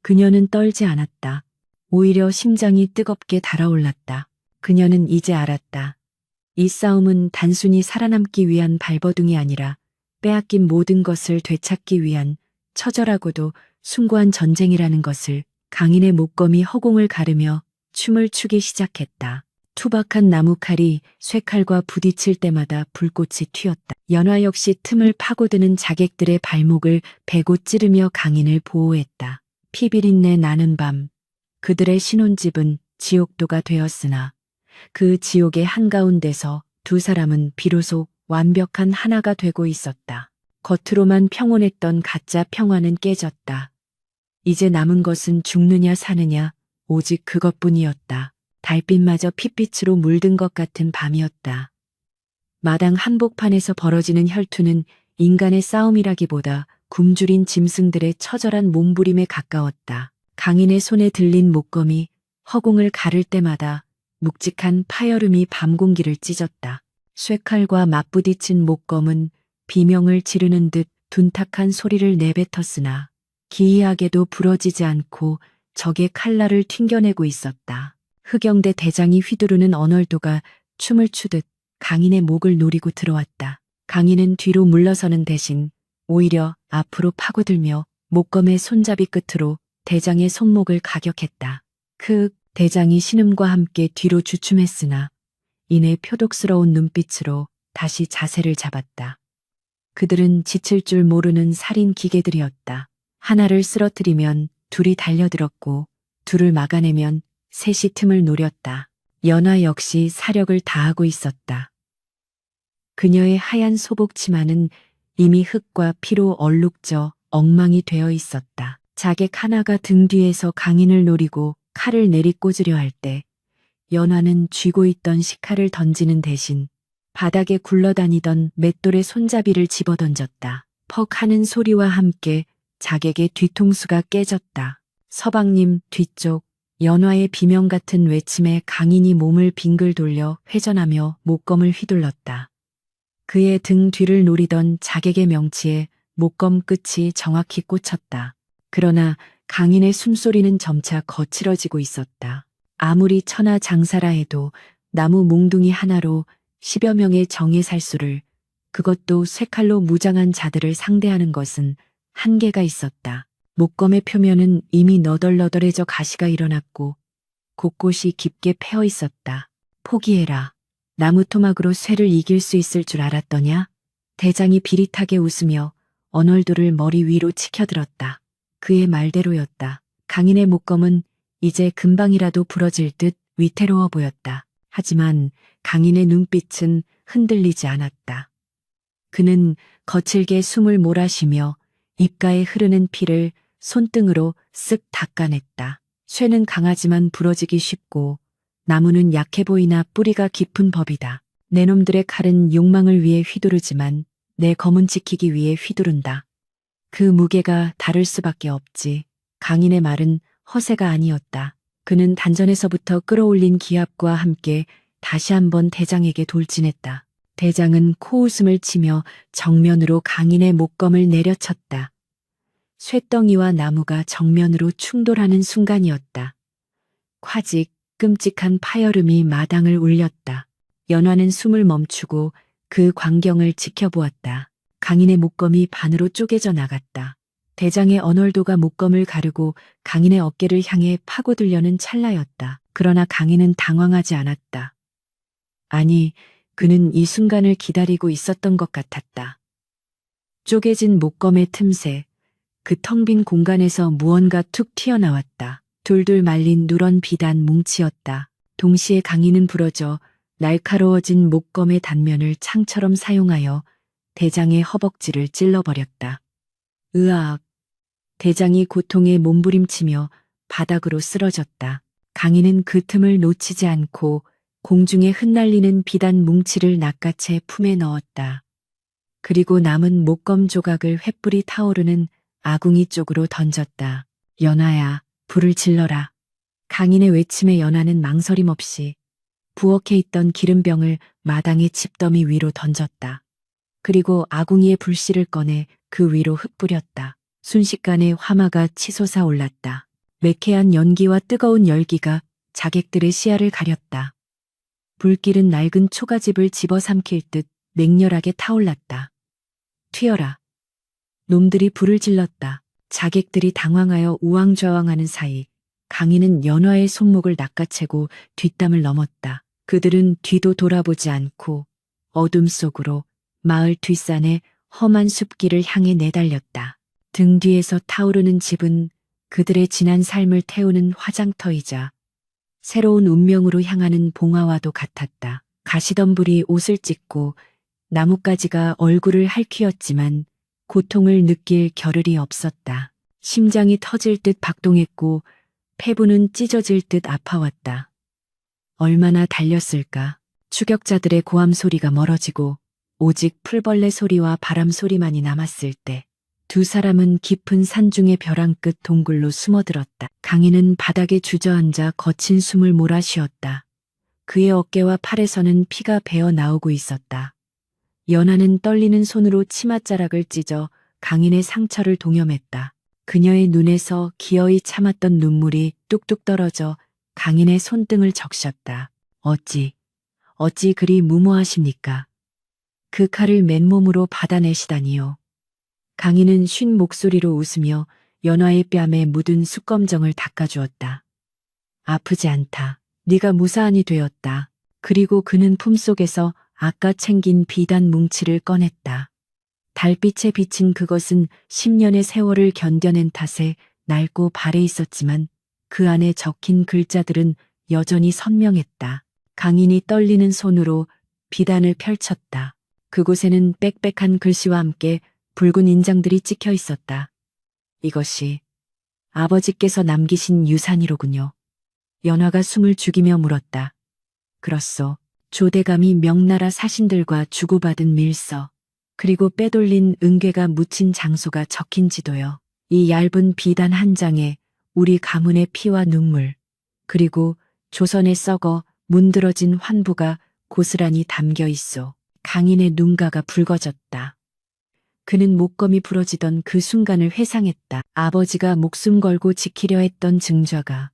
그녀는 떨지 않았다. 오히려 심장이 뜨겁게 달아올랐다. 그녀는 이제 알았다. 이 싸움은 단순히 살아남기 위한 발버둥이 아니라 빼앗긴 모든 것을 되찾기 위한 처절하고도 숭고한 전쟁이라는 것을. 강인의 목검이 허공을 가르며 춤을 추기 시작했다. 투박한 나무칼이 쇠칼과 부딪힐 때마다 불꽃이 튀었다. 연화 역시 틈을 파고드는 자객들의 발목을 베고 찌르며 강인을 보호했다. 피비린내 나는 밤, 그들의 신혼집은 지옥도가 되었으나 그 지옥의 한가운데서 두 사람은 비로소 완벽한 하나가 되고 있었다. 겉으로만 평온했던 가짜 평화는 깨졌다. 이제 남은 것은 죽느냐 사느냐 오직 그것뿐이었다. 달빛마저 핏빛으로 물든 것 같은 밤이었다. 마당 한복판에서 벌어지는 혈투는 인간의 싸움이라기보다 굶주린 짐승들의 처절한 몸부림에 가까웠다. 강인의 손에 들린 목검이 허공을 가를 때마다 묵직한 파열음이 밤 공기를 찢었다. 쇠칼과 맞부딪힌 목검은 비명을 지르는 듯 둔탁한 소리를 내뱉었으나 기이하게도 부러지지 않고 적의 칼날을 튕겨내고 있었다. 흑영대 대장이 휘두르는 언얼도가 춤을 추듯 강인의 목을 노리고 들어왔다. 강인은 뒤로 물러서는 대신 오히려 앞으로 파고들며 목검의 손잡이 끝으로 대장의 손목을 가격했다. 대장이 신음과 함께 뒤로 주춤했으나 이내 표독스러운 눈빛으로 다시 자세를 잡았다. 그들은 지칠 줄 모르는 살인 기계들이었다. 하나를 쓰러뜨리면 둘이 달려들었고 둘을 막아내면 셋이 틈을 노렸다. 연화 역시 사력을 다하고 있었다. 그녀의 하얀 소복 치마는 이미 흙과 피로 얼룩져 엉망이 되어 있었다. 자객 하나가 등 뒤에서 강인을 노리고 칼을 내리꽂으려 할 때 연화는 쥐고 있던 식칼을 던지는 대신 바닥에 굴러다니던 맷돌의 손잡이를 집어던졌다. 퍽 하는 소리와 함께 자객의 뒤통수가 깨졌다. 서방님 뒤쪽, 연화의 비명 같은 외침에 강인이 몸을 빙글 돌려 회전하며 목검을 휘둘렀다. 그의 등 뒤를 노리던 자객의 명치에 목검 끝이 정확히 꽂혔다. 그러나 강인의 숨소리는 점차 거칠어지고 있었다. 아무리 천하 장사라 해도 나무 몽둥이 하나로 10여 명의 정예살수를, 그것도 쇠칼로 무장한 자들을 상대하는 것은 한계가 있었다. 목검의 표면은 이미 너덜너덜해져 가시가 일어났고 곳곳이 깊게 패어 있었다. 포기해라. 나무 토막으로 쇠를 이길 수 있을 줄 알았더냐? 대장이 비릿하게 웃으며 언얼도를 머리 위로 치켜들었다. 그의 말대로였다. 강인의 목검은 이제 금방이라도 부러질 듯 위태로워 보였다. 하지만 강인의 눈빛은 흔들리지 않았다. 그는 거칠게 숨을 몰아쉬며 입가에 흐르는 피를 손등으로 쓱 닦아냈다. 쇠는 강하지만 부러지기 쉽고 나무는 약해 보이나 뿌리가 깊은 법이다. 내 놈들의 칼은 욕망을 위해 휘두르지만 내 검은 지키기 위해 휘두른다. 그 무게가 다를 수밖에 없지. 강인의 말은 허세가 아니었다. 그는 단전에서부터 끌어올린 기압과 함께 다시 한번 대장에게 돌진했다. 대장은 코웃음을 치며 정면으로 강인의 목검을 내려쳤다. 쇠덩이와 나무가 정면으로 충돌하는 순간이었다. 콰직 끔찍한 파열음이 마당을 울렸다. 연화는 숨을 멈추고 그 광경을 지켜보았다. 강인의 목검이 반으로 쪼개져 나갔다. 대장의 언얼도가 목검을 가르고 강인의 어깨를 향해 파고들려는 찰나였다. 그러나 강인은 당황하지 않았다. 아니, 그는 이 순간을 기다리고 있었던 것 같았다. 쪼개진 목검의 틈새, 그 텅 빈 공간에서 무언가 툭 튀어나왔다. 둘둘 말린 누런 비단 뭉치였다. 동시에 강인은 부러져 날카로워진 목검의 단면을 창처럼 사용하여 대장의 허벅지를 찔러버렸다. 으악! 대장이 고통에 몸부림치며 바닥으로 쓰러졌다. 강인은 그 틈을 놓치지 않고 공중에 흩날리는 비단 뭉치를 낚아채 품에 넣었다. 그리고 남은 목검 조각을 횃불이 타오르는 아궁이 쪽으로 던졌다. 연하야, 불을 질러라. 강인의 외침에 연하는 망설임 없이 부엌에 있던 기름병을 마당의 집더미 위로 던졌다. 그리고 아궁이의 불씨를 꺼내 그 위로 흩뿌렸다. 순식간에 화마가 치솟아 올랐다. 매캐한 연기와 뜨거운 열기가 자객들의 시야를 가렸다. 불길은 낡은 초가집을 집어삼킬 듯 맹렬하게 타올랐다. 튀어라. 놈들이 불을 질렀다. 자객들이 당황하여 우왕좌왕하는 사이 강인은 연화의 손목을 낚아채고 뒷담을 넘었다. 그들은 뒤도 돌아보지 않고 어둠 속으로 마을 뒷산의 험한 숲길을 향해 내달렸다. 등 뒤에서 타오르는 집은 그들의 지난 삶을 태우는 화장터이자 새로운 운명으로 향하는 봉화와도 같았다. 가시덤불이 옷을 찢고 나뭇가지가 얼굴을 핥히었지만 고통을 느낄 겨를이 없었다. 심장이 터질 듯 박동했고 폐부는 찢어질 듯 아파왔다. 얼마나 달렸을까. 추격자들의 고함 소리가 멀어지고 오직 풀벌레 소리와 바람 소리만이 남았을 때 두 사람은 깊은 산중의 벼랑 끝 동굴로 숨어들었다. 강인은 바닥에 주저앉아 거친 숨을 몰아쉬었다. 그의 어깨와 팔에서는 피가 배어 나오고 있었다. 연하는 떨리는 손으로 치맛자락을 찢어 강인의 상처를 동염했다. 그녀의 눈에서 기어이 참았던 눈물이 뚝뚝 떨어져 강인의 손등을 적셨다. 어찌 그리 무모하십니까? 그 칼을 맨몸으로 받아내시다니요. 강인은 쉰 목소리로 웃으며 연화의 뺨에 묻은 숯검정을 닦아주었다. 아프지 않다. 네가 무사한이 되었다. 그리고 그는 품속에서 아까 챙긴 비단 뭉치를 꺼냈다. 달빛에 비친 그것은 10년의 세월을 견뎌낸 탓에 낡고 발해 있었지만 그 안에 적힌 글자들은 여전히 선명했다. 강인이 떨리는 손으로 비단을 펼쳤다. 그곳에는 빽빽한 글씨와 함께 붉은 인장들이 찍혀 있었다. 이것이 아버지께서 남기신 유산이로군요. 연화가 숨을 죽이며 물었다. 그렇소. 조대감이 명나라 사신들과 주고받은 밀서, 그리고 빼돌린 은괴가 묻힌 장소가 적힌 지도요. 이 얇은 비단 한 장에 우리 가문의 피와 눈물, 그리고 조선에 썩어 문드러진 환부가 고스란히 담겨 있소. 강인의 눈가가 붉어졌다. 그는 목검이 부러지던 그 순간을 회상했다. 아버지가 목숨 걸고 지키려 했던 증좌가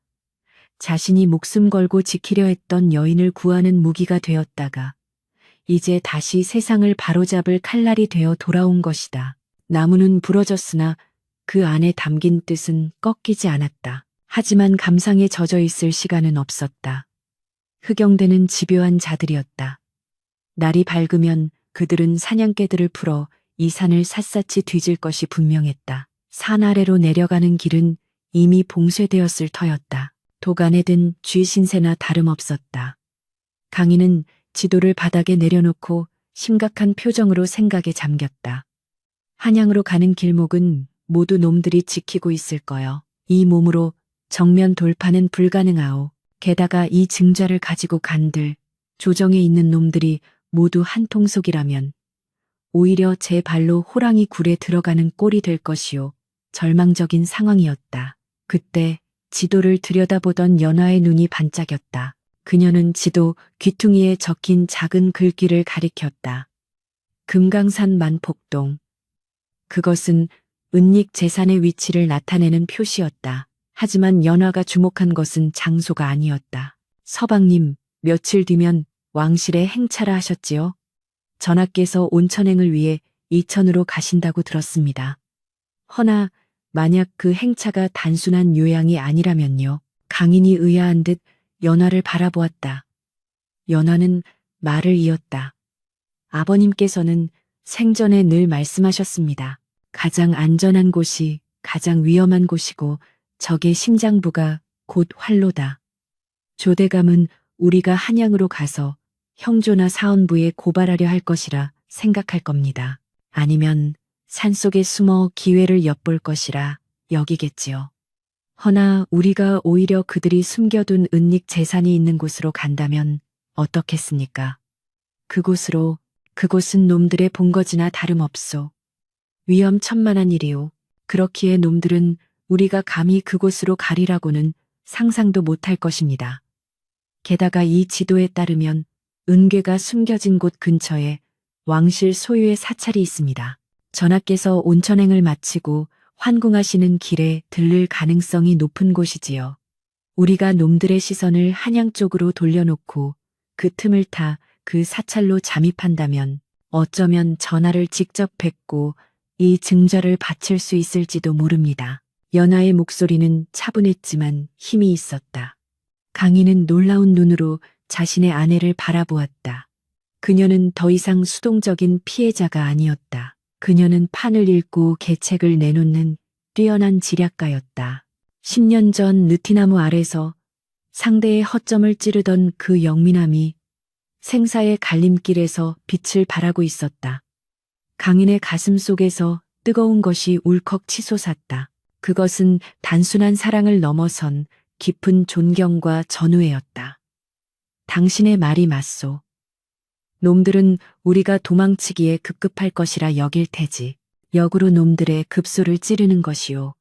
자신이 목숨 걸고 지키려 했던 여인을 구하는 무기가 되었다가 이제 다시 세상을 바로잡을 칼날이 되어 돌아온 것이다. 나무는 부러졌으나 그 안에 담긴 뜻은 꺾이지 않았다. 하지만 감상에 젖어 있을 시간은 없었다. 흑영대는 집요한 자들이었다. 날이 밝으면 그들은 사냥개들을 풀어 이 산을 샅샅이 뒤질 것이 분명했다. 산 아래로 내려가는 길은 이미 봉쇄되었을 터였다. 도간에 든 쥐 신세나 다름없었다. 강인은 지도를 바닥에 내려놓고 심각한 표정으로 생각에 잠겼다. 한양으로 가는 길목은 모두 놈들이 지키고 있을 거요. 이 몸으로 정면 돌파는 불가능하오. 게다가 이 증자를 가지고 간들 조정에 있는 놈들이 모두 한 통속이라면 오히려 제 발로 호랑이 굴에 들어가는 꼴이 될 것이요. 절망적인 상황이었다. 그때 지도를 들여다보던 연화의 눈이 반짝였다. 그녀는 지도 귀퉁이에 적힌 작은 글귀를 가리켰다. 금강산 만폭동. 그것은 은닉 재산의 위치를 나타내는 표시였다. 하지만 연화가 주목한 것은 장소가 아니었다. 서방님, 며칠 뒤면 왕실에 행차라 하셨지요? 전하께서 온천행을 위해 이천으로 가신다고 들었습니다. 허나 만약 그 행차가 단순한 요양이 아니라면요. 강인이 의아한 듯 연화를 바라보았다. 연화는 말을 이었다. 아버님께서는 생전에 늘 말씀하셨습니다. 가장 안전한 곳이 가장 위험한 곳이고 적의 심장부가 곧 활로다. 조대감은 우리가 한양으로 가서 형조나 사헌부에 고발하려 할 것이라 생각할 겁니다. 아니면 산속에 숨어 기회를 엿볼 것이라 여기겠지요. 허나 우리가 오히려 그들이 숨겨둔 은닉 재산이 있는 곳으로 간다면 어떻겠습니까? 그곳은 놈들의 본거지나 다름없소. 위험천만한 일이오. 그렇기에 놈들은 우리가 감히 그곳으로 가리라고는 상상도 못할 것입니다. 게다가 이 지도에 따르면 은괴가 숨겨진 곳 근처에 왕실 소유의 사찰이 있습니다. 전하께서 온천행을 마치고 환궁하시는 길에 들를 가능성이 높은 곳이지요. 우리가 놈들의 시선을 한양 쪽으로 돌려놓고 그 틈을 타 그 사찰로 잠입한다면 어쩌면 전하를 직접 뵙고 이 증자를 바칠 수 있을지도 모릅니다. 연하의 목소리는 차분했지만 힘이 있었다. 강인은 놀라운 눈으로 자신의 아내를 바라보았다. 그녀는 더 이상 수동적인 피해자가 아니었다. 그녀는 판을 읽고 계책을 내놓는 뛰어난 지략가였다. 10년 전 느티나무 아래서 상대의 허점을 찌르던 그 영민함이 생사의 갈림길에서 빛을 발하고 있었다. 강인의 가슴 속에서 뜨거운 것이 울컥 치솟았다. 그것은 단순한 사랑을 넘어선 깊은 존경과 전우애였다. 당신의 말이 맞소. 놈들은 우리가 도망치기에 급급할 것이라 여길 테지. 역으로 놈들의 급소를 찌르는 것이요.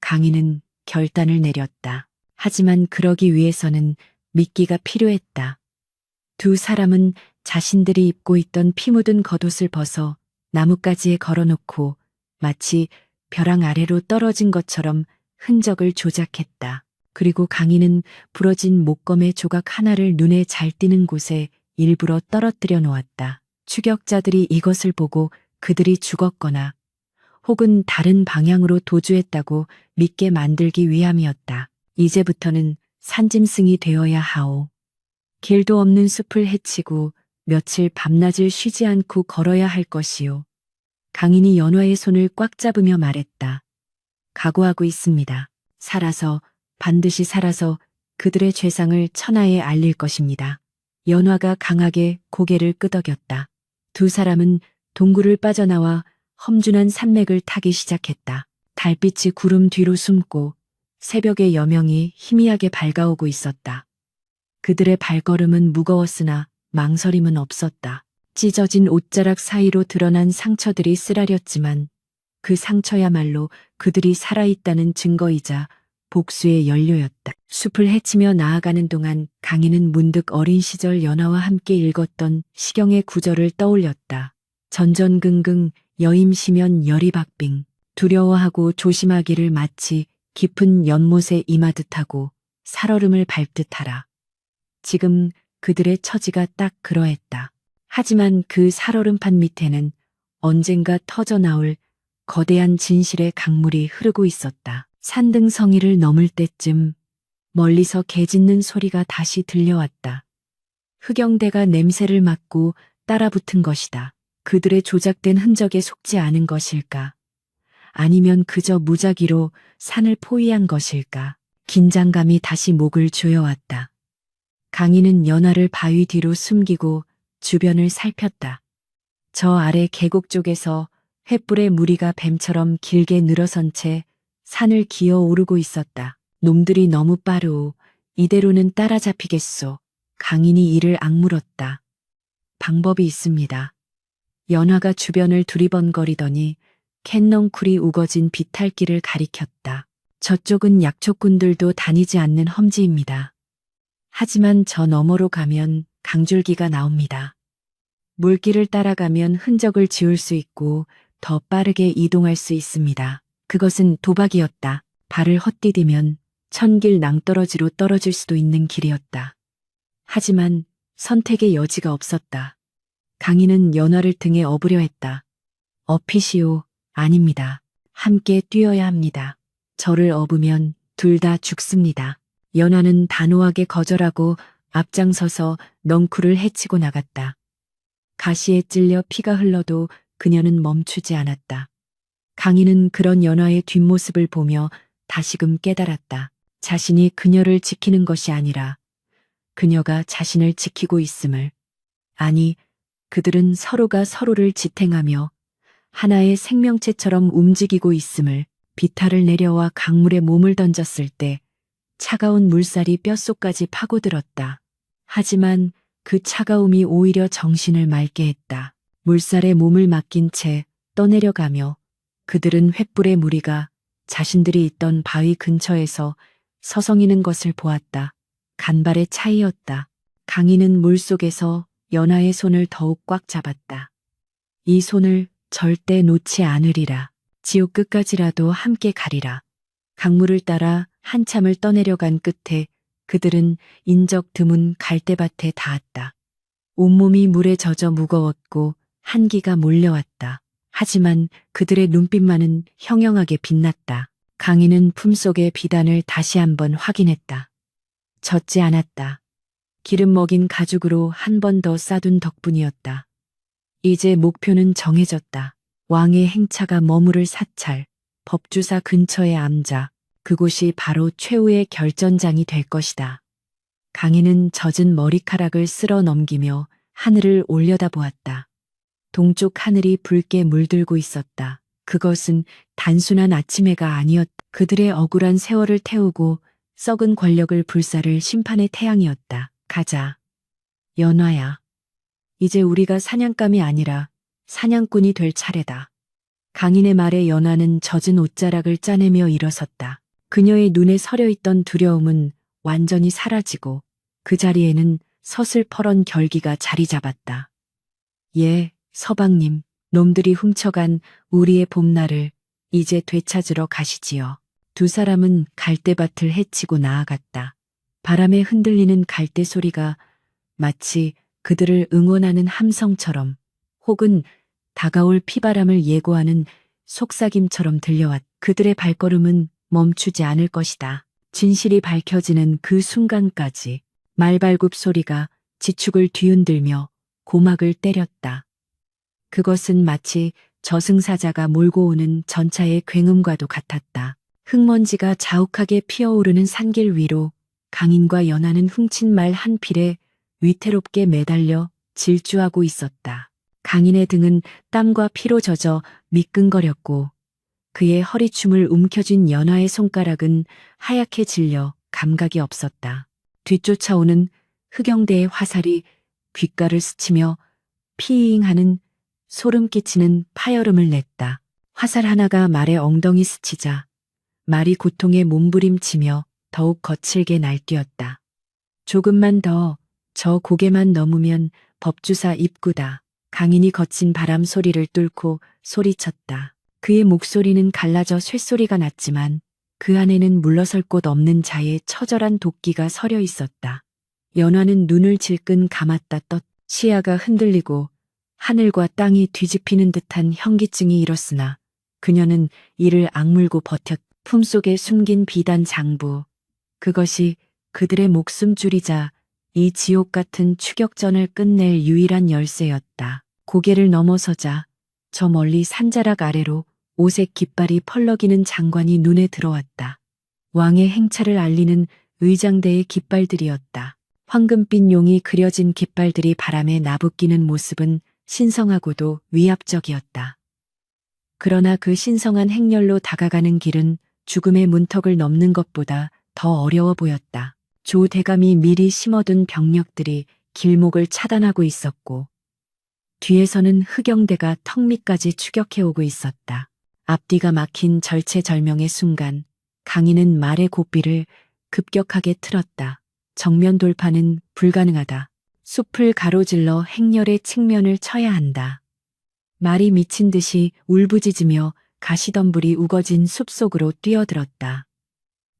강인은 결단을 내렸다. 하지만 그러기 위해서는 미끼가 필요했다. 두 사람은 자신들이 입고 있던 피 묻은 겉옷을 벗어 나뭇가지에 걸어놓고 마치 벼랑 아래로 떨어진 것처럼 흔적을 조작했다. 그리고 강인은 부러진 목검의 조각 하나를 눈에 잘 띄는 곳에 일부러 떨어뜨려 놓았다. 추격자들이 이것을 보고 그들이 죽었거나 혹은 다른 방향으로 도주했다고 믿게 만들기 위함이었다. 이제부터는 산짐승이 되어야 하오. 길도 없는 숲을 헤치고 며칠 밤낮을 쉬지 않고 걸어야 할 것이요. 강인이 연화의 손을 꽉 잡으며 말했다. 각오하고 있습니다. 반드시 살아서 그들의 죄상을 천하에 알릴 것입니다. 연화가 강하게 고개를 끄덕였다. 두 사람은 동굴을 빠져나와 험준한 산맥을 타기 시작했다. 달빛이 구름 뒤로 숨고 새벽의 여명이 희미하게 밝아오고 있었다. 그들의 발걸음은 무거웠으나 망설임은 없었다. 찢어진 옷자락 사이로 드러난 상처들이 쓰라렸지만 그 상처야말로 그들이 살아있다는 증거이자 복수의 연료였다. 숲을 헤치며 나아가는 동안 강인은 문득 어린 시절 연하와 함께 읽었던 시경의 구절을 떠올렸다. 전전긍긍 여임시면 열이박빙. 두려워하고 조심하기를 마치 깊은 연못에 임하듯 하고 살얼음을 밟듯 하라. 지금 그들의 처지가 딱 그러했다. 하지만 그 살얼음판 밑에는 언젠가 터져나올 거대한 진실의 강물이 흐르고 있었다. 산등성이를 넘을 때쯤 멀리서 개 짖는 소리가 다시 들려왔다. 흑영대가 냄새를 맡고 따라붙은 것이다. 그들의 조작된 흔적에 속지 않은 것일까? 아니면 그저 무작위로 산을 포위한 것일까? 긴장감이 다시 목을 조여왔다. 강인은 연화를 바위 뒤로 숨기고 주변을 살폈다. 저 아래 계곡 쪽에서 횃불의 무리가 뱀처럼 길게 늘어선 채 산을 기어 오르고 있었다. 놈들이 너무 빠르오. 이대로는 따라잡히겠소. 강인이 이를 악물었다. 방법이 있습니다. 연화가 주변을 두리번거리더니 캔넝쿨이 우거진 비탈길을 가리켰다. 저쪽은 약초꾼들도 다니지 않는 험지입니다. 하지만 저 너머로 가면 강줄기가 나옵니다. 물길을 따라가면 흔적을 지울 수 있고 더 빠르게 이동할 수 있습니다. 그것은 도박이었다. 발을 헛디디면 천길 낭떠러지로 떨어질 수도 있는 길이었다. 하지만 선택의 여지가 없었다. 강인은 연화를 등에 업으려 했다. 업히시오. 아닙니다. 함께 뛰어야 합니다. 저를 업으면 둘 다 죽습니다. 연화는 단호하게 거절하고 앞장서서 넝쿨을 헤치고 나갔다. 가시에 찔려 피가 흘러도 그녀는 멈추지 않았다. 강인은 그런 연화의 뒷모습을 보며 다시금 깨달았다. 자신이 그녀를 지키는 것이 아니라 그녀가 자신을 지키고 있음을. 아니, 그들은 서로가 서로를 지탱하며 하나의 생명체처럼 움직이고 있음을. 비탈을 내려와 강물에 몸을 던졌을 때 차가운 물살이 뼛속까지 파고들었다. 하지만 그 차가움이 오히려 정신을 맑게 했다. 물살에 몸을 맡긴 채 떠내려가며 그들은 횃불의 무리가 자신들이 있던 바위 근처에서 서성이는 것을 보았다. 간발의 차이였다. 강인은 물속에서 연하의 손을 더욱 꽉 잡았다. 이 손을 절대 놓지 않으리라. 지옥 끝까지라도 함께 가리라. 강물을 따라 한참을 떠내려간 끝에 그들은 인적 드문 갈대밭에 닿았다. 온몸이 물에 젖어 무거웠고 한기가 몰려왔다. 하지만 그들의 눈빛만은 형형하게 빛났다. 강인은 품속의 비단을 다시 한번 확인했다. 젖지 않았다. 기름 먹인 가죽으로 한 번 더 싸둔 덕분이었다. 이제 목표는 정해졌다. 왕의 행차가 머무를 사찰, 법주사 근처의 암자, 그곳이 바로 최후의 결전장이 될 것이다. 강인은 젖은 머리카락을 쓸어 넘기며 하늘을 올려다보았다. 동쪽 하늘이 붉게 물들고 있었다. 그것은 단순한 아침해가 아니었다. 그들의 억울한 세월을 태우고 썩은 권력을 불사를 심판의 태양이었다. 가자. 연화야. 이제 우리가 사냥감이 아니라 사냥꾼이 될 차례다. 강인의 말에 연화는 젖은 옷자락을 짜내며 일어섰다. 그녀의 눈에 서려있던 두려움은 완전히 사라지고 그 자리에는 서슬퍼런 결기가 자리 잡았다. 예, 서방님, 놈들이 훔쳐간 우리의 봄날을 이제 되찾으러 가시지요. 두 사람은 갈대밭을 헤치고 나아갔다. 바람에 흔들리는 갈대 소리가 마치 그들을 응원하는 함성처럼 혹은 다가올 피바람을 예고하는 속삭임처럼 들려왔다. 그들의 발걸음은 멈추지 않을 것이다. 진실이 밝혀지는 그 순간까지 말발굽 소리가 지축을 뒤흔들며 고막을 때렸다. 그것은 마치 저승사자가 몰고 오는 전차의 굉음과도 같았다. 흙먼지가 자욱하게 피어오르는 산길 위로 강인과 연하는 훔친 말 한 필에 위태롭게 매달려 질주하고 있었다. 강인의 등은 땀과 피로 젖어 미끈거렸고 그의 허리춤을 움켜쥔 연하의 손가락은 하얗게 질려 감각이 없었다. 뒤쫓아오는 흑영대의 화살이 귓가를 스치며 피잉하는 소름 끼치는 파열음을 냈다. 화살 하나가 말의 엉덩이 스치자 말이 고통에 몸부림치며 더욱 거칠게 날뛰었다. 조금만 더 저 고개만 넘으면 법주사 입구다. 강인이 거친 바람 소리를 뚫고 소리쳤다. 그의 목소리는 갈라져 쇳소리가 났지만 그 안에는 물러설 곳 없는 자의 처절한 도끼가 서려 있었다. 연화는 눈을 질끈 감았다 떴. 시야가 흔들리고 하늘과 땅이 뒤집히는 듯한 현기증이 일었으나 그녀는 이를 악물고 버텼. 품속에 숨긴 비단 장부. 그것이 그들의 목숨줄이자 이 지옥 같은 추격전을 끝낼 유일한 열쇠였다. 고개를 넘어서자 저 멀리 산자락 아래로 오색 깃발이 펄럭이는 장관이 눈에 들어왔다. 왕의 행차를 알리는 의장대의 깃발들이었다. 황금빛 용이 그려진 깃발들이 바람에 나부끼는 모습은 신성하고도 위압적이었다. 그러나 그 신성한 행렬로 다가가는 길은 죽음의 문턱을 넘는 것보다 더 어려워 보였다. 조 대감이 미리 심어둔 병력들이 길목을 차단하고 있었고 뒤에서는 흑영대가 턱 밑까지 추격해오고 있었다. 앞뒤가 막힌 절체절명의 순간 강인은 말의 고삐를 급격하게 틀었다. 정면 돌파는 불가능하다. 숲을 가로질러 행렬의 측면을 쳐야 한다. 말이 미친 듯이 울부짖으며 가시덤불이 우거진 숲속으로 뛰어들었다.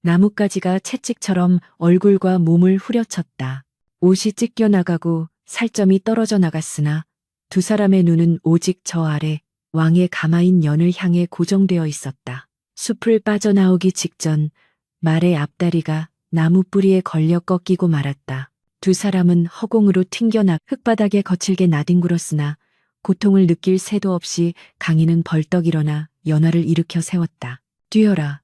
나뭇가지가 채찍처럼 얼굴과 몸을 후려쳤다. 옷이 찢겨나가고 살점이 떨어져 나갔으나 두 사람의 눈은 오직 저 아래 왕의 가마인 연을 향해 고정되어 있었다. 숲을 빠져나오기 직전 말의 앞다리가 나무 뿌리에 걸려 꺾이고 말았다. 두 사람은 허공으로 튕겨나 흙바닥에 거칠게 나뒹굴었으나 고통을 느낄 새도 없이 강인은 벌떡 일어나 연화를 일으켜 세웠다. 뛰어라.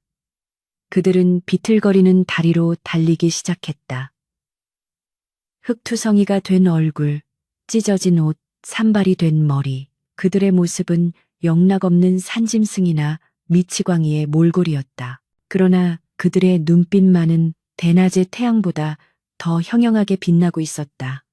그들은 비틀거리는 다리로 달리기 시작했다. 흙투성이가 된 얼굴, 찢어진 옷, 산발이 된 머리. 그들의 모습은 영락없는 산짐승이나 미치광이의 몰골이었다. 그러나 그들의 눈빛만은 대낮의 태양보다 더 형형하게 빛나고 있었다.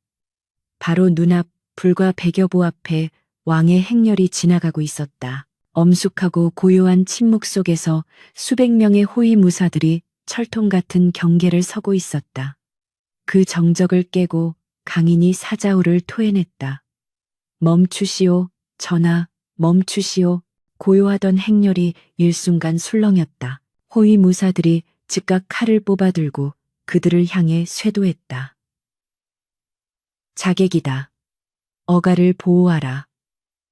바로 눈앞 불과 100여 보 앞에 왕의 행렬이 지나가고 있었다. 엄숙하고 고요한 침묵 속에서 수백 명의 호위 무사들이 철통 같은 경계를 서고 있었다. 그 정적을 깨고 강인이 사자후를 토해냈다. 멈추시오, 전하, 멈추시오. 고요하던 행렬이 일순간 술렁였다. 호위 무사들이 즉각 칼을 뽑아들고 그들을 향해 쇄도했다. 자객이다. 어가를 보호하라.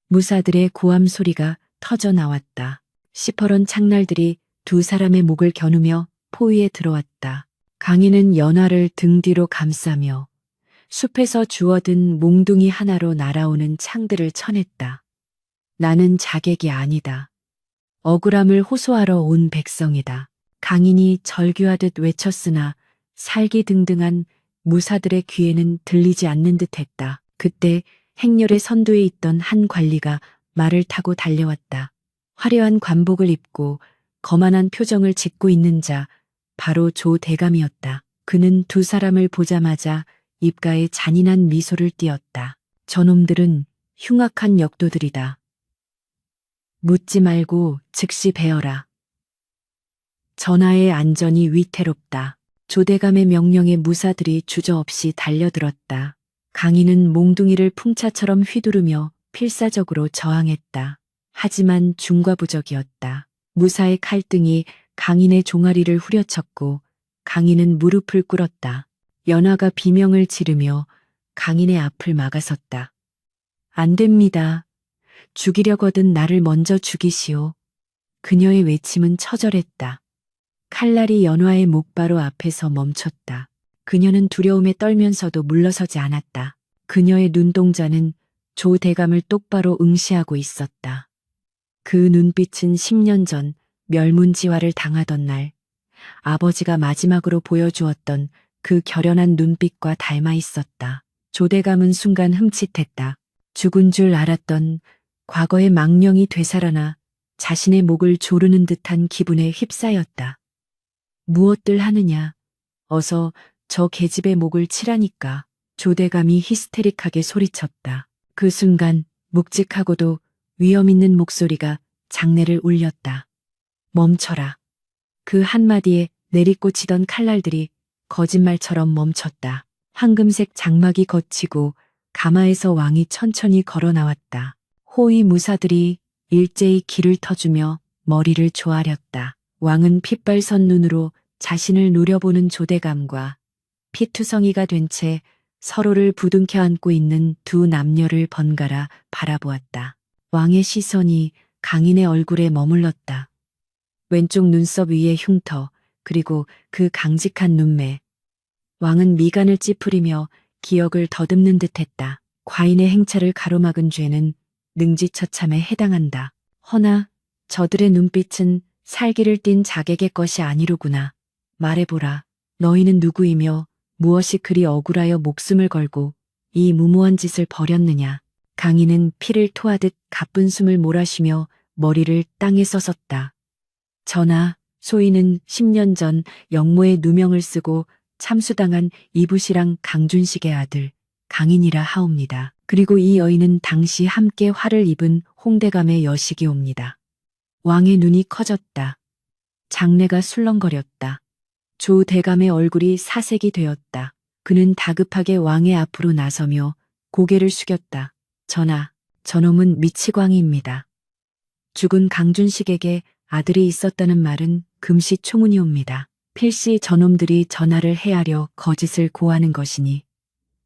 무사들의 고함 소리가 터져 나왔다. 시퍼런 창날들이 두 사람의 목을 겨누며 포위에 들어왔다. 강인은 연화를 등 뒤로 감싸며 숲에서 주워든 몽둥이 하나로 날아오는 창들을 쳐냈다. 나는 자객이 아니다. 억울함을 호소하러 온 백성이다. 강인이 절규하듯 외쳤으나 살기등등한 무사들의 귀에는 들리지 않는 듯했다. 그때 행렬의 선두에 있던 한 관리가 말을 타고 달려왔다. 화려한 관복을 입고 거만한 표정을 짓고 있는 자, 바로 조 대감이었다. 그는 두 사람을 보자마자 입가에 잔인한 미소를 띄었다. 저놈들은 흉악한 역도들이다. 묻지 말고 즉시 베어라. 전하의 안전이 위태롭다. 조대감의 명령에 무사들이 주저없이 달려들었다. 강인은 몽둥이를 풍차처럼 휘두르며 필사적으로 저항했다. 하지만 중과부적이었다. 무사의 칼등이 강인의 종아리를 후려쳤고 강인은 무릎을 꿇었다. 연화가 비명을 지르며 강인의 앞을 막아섰다. 안 됩니다. 죽이려거든 나를 먼저 죽이시오. 그녀의 외침은 처절했다. 칼날이 연화의 목바로 앞에서 멈췄다. 그녀는 두려움에 떨면서도 물러서지 않았다. 그녀의 눈동자는 조 대감을 똑바로 응시하고 있었다. 그 눈빛은 10년 전 멸문지화를 당하던 날 아버지가 마지막으로 보여주었던 그 결연한 눈빛과 닮아 있었다. 조 대감은 순간 흠칫했다. 죽은 줄 알았던 과거의 망령이 되살아나 자신의 목을 조르는 듯한 기분에 휩싸였다. 무엇들 하느냐. 어서 저 계집의 목을 치라니까. 조대감이 히스테릭하게 소리쳤다. 그 순간 묵직하고도 위험 있는 목소리가 장내를 울렸다. 멈춰라. 그 한마디에 내리꽂히던 칼날들이 거짓말처럼 멈췄다. 황금색 장막이 걷히고 가마에서 왕이 천천히 걸어 나왔다. 호위 무사들이 일제히 길을 터주며 머리를 조아렸다. 왕은 핏발선 눈으로 자신을 노려보는 조대감과 피투성이가 된 채 서로를 부둥켜 안고 있는 두 남녀를 번갈아 바라보았다. 왕의 시선이 강인의 얼굴에 머물렀다. 왼쪽 눈썹 위에 흉터, 그리고 그 강직한 눈매. 왕은 미간을 찌푸리며 기억을 더듬는 듯했다. 과인의 행차를 가로막은 죄는 능지처참에 해당한다. 허나 저들의 눈빛은 살기를 띤 자객의 것이 아니로구나. 말해보라. 너희는 누구이며 무엇이 그리 억울하여 목숨을 걸고 이 무모한 짓을 벌였느냐. 강인은 피를 토하듯 가쁜 숨을 몰아쉬며 머리를 땅에 써섰다. 전하, 소인은 10년 전 영모의 누명을 쓰고 참수당한 이부시랑 강준식의 아들 강인이라 하옵니다. 그리고 이 여인은 당시 함께 화를 입은 홍대감의 여식이옵니다. 왕의 눈이 커졌다. 장내가 술렁거렸다. 조 대감의 얼굴이 사색이 되었다. 그는 다급하게 왕의 앞으로 나서며 고개를 숙였다. 전하, 저놈은 미치광이입니다. 죽은 강준식에게 아들이 있었다는 말은 금시초문이옵니다. 필시 저놈들이 전하를 해하려 거짓을 고하는 것이니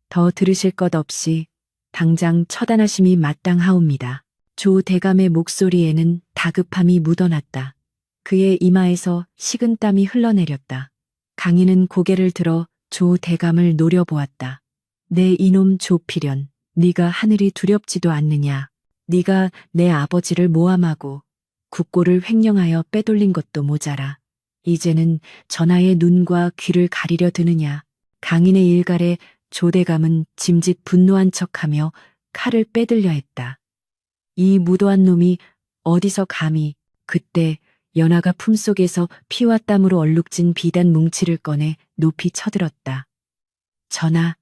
더 들으실 것 없이 당장 처단하심이 마땅하옵니다. 조 대감의 목소리에는 다급함이 묻어났다. 그의 이마에서 식은 땀이 흘러내렸다. 강인은 고개를 들어 조 대감을 노려보았다. 내 이놈 조필연, 네가 하늘이 두렵지도 않느냐. 네가 내 아버지를 모함하고 국고를 횡령하여 빼돌린 것도 모자라. 이제는 전하의 눈과 귀를 가리려 드느냐. 강인의 일갈에 조대감은 짐짓 분노한 척하며 칼을 빼들려 했다. 이 무도한 놈이 어디서 감히. 그때 연하가 품속에서 피와 땀으로 얼룩진 비단 뭉치를 꺼내 높이 쳐들었다. 전하,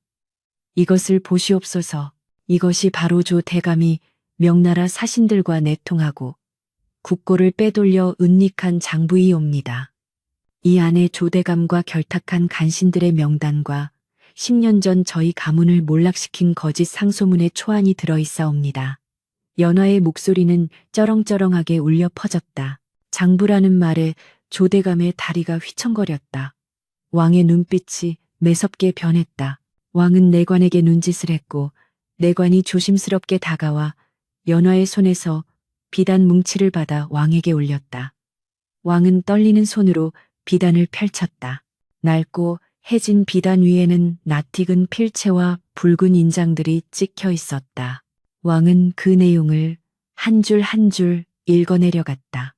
이것을 보시옵소서. 이것이 바로 조 대감이 명나라 사신들과 내통하고 국고를 빼돌려 은닉한 장부이옵니다. 이 안에 조대감과 결탁한 간신들의 명단과 10년 전 저희 가문을 몰락시킨 거짓 상소문의 초안이 들어있사옵니다. 연화의 목소리는 쩌렁쩌렁하게 울려 퍼졌다. 장부라는 말에 조대감의 다리가 휘청거렸다. 왕의 눈빛이 매섭게 변했다. 왕은 내관에게 눈짓을 했고 내관이 조심스럽게 다가와 연화의 손에서 비단 뭉치를 받아 왕에게 올렸다. 왕은 떨리는 손으로 비단을 펼쳤다. 낡고 해진 비단 위에는 낯익은 필체와 붉은 인장들이 찍혀 있었다. 왕은 그 내용을 한 줄 한 줄 읽어내려갔다.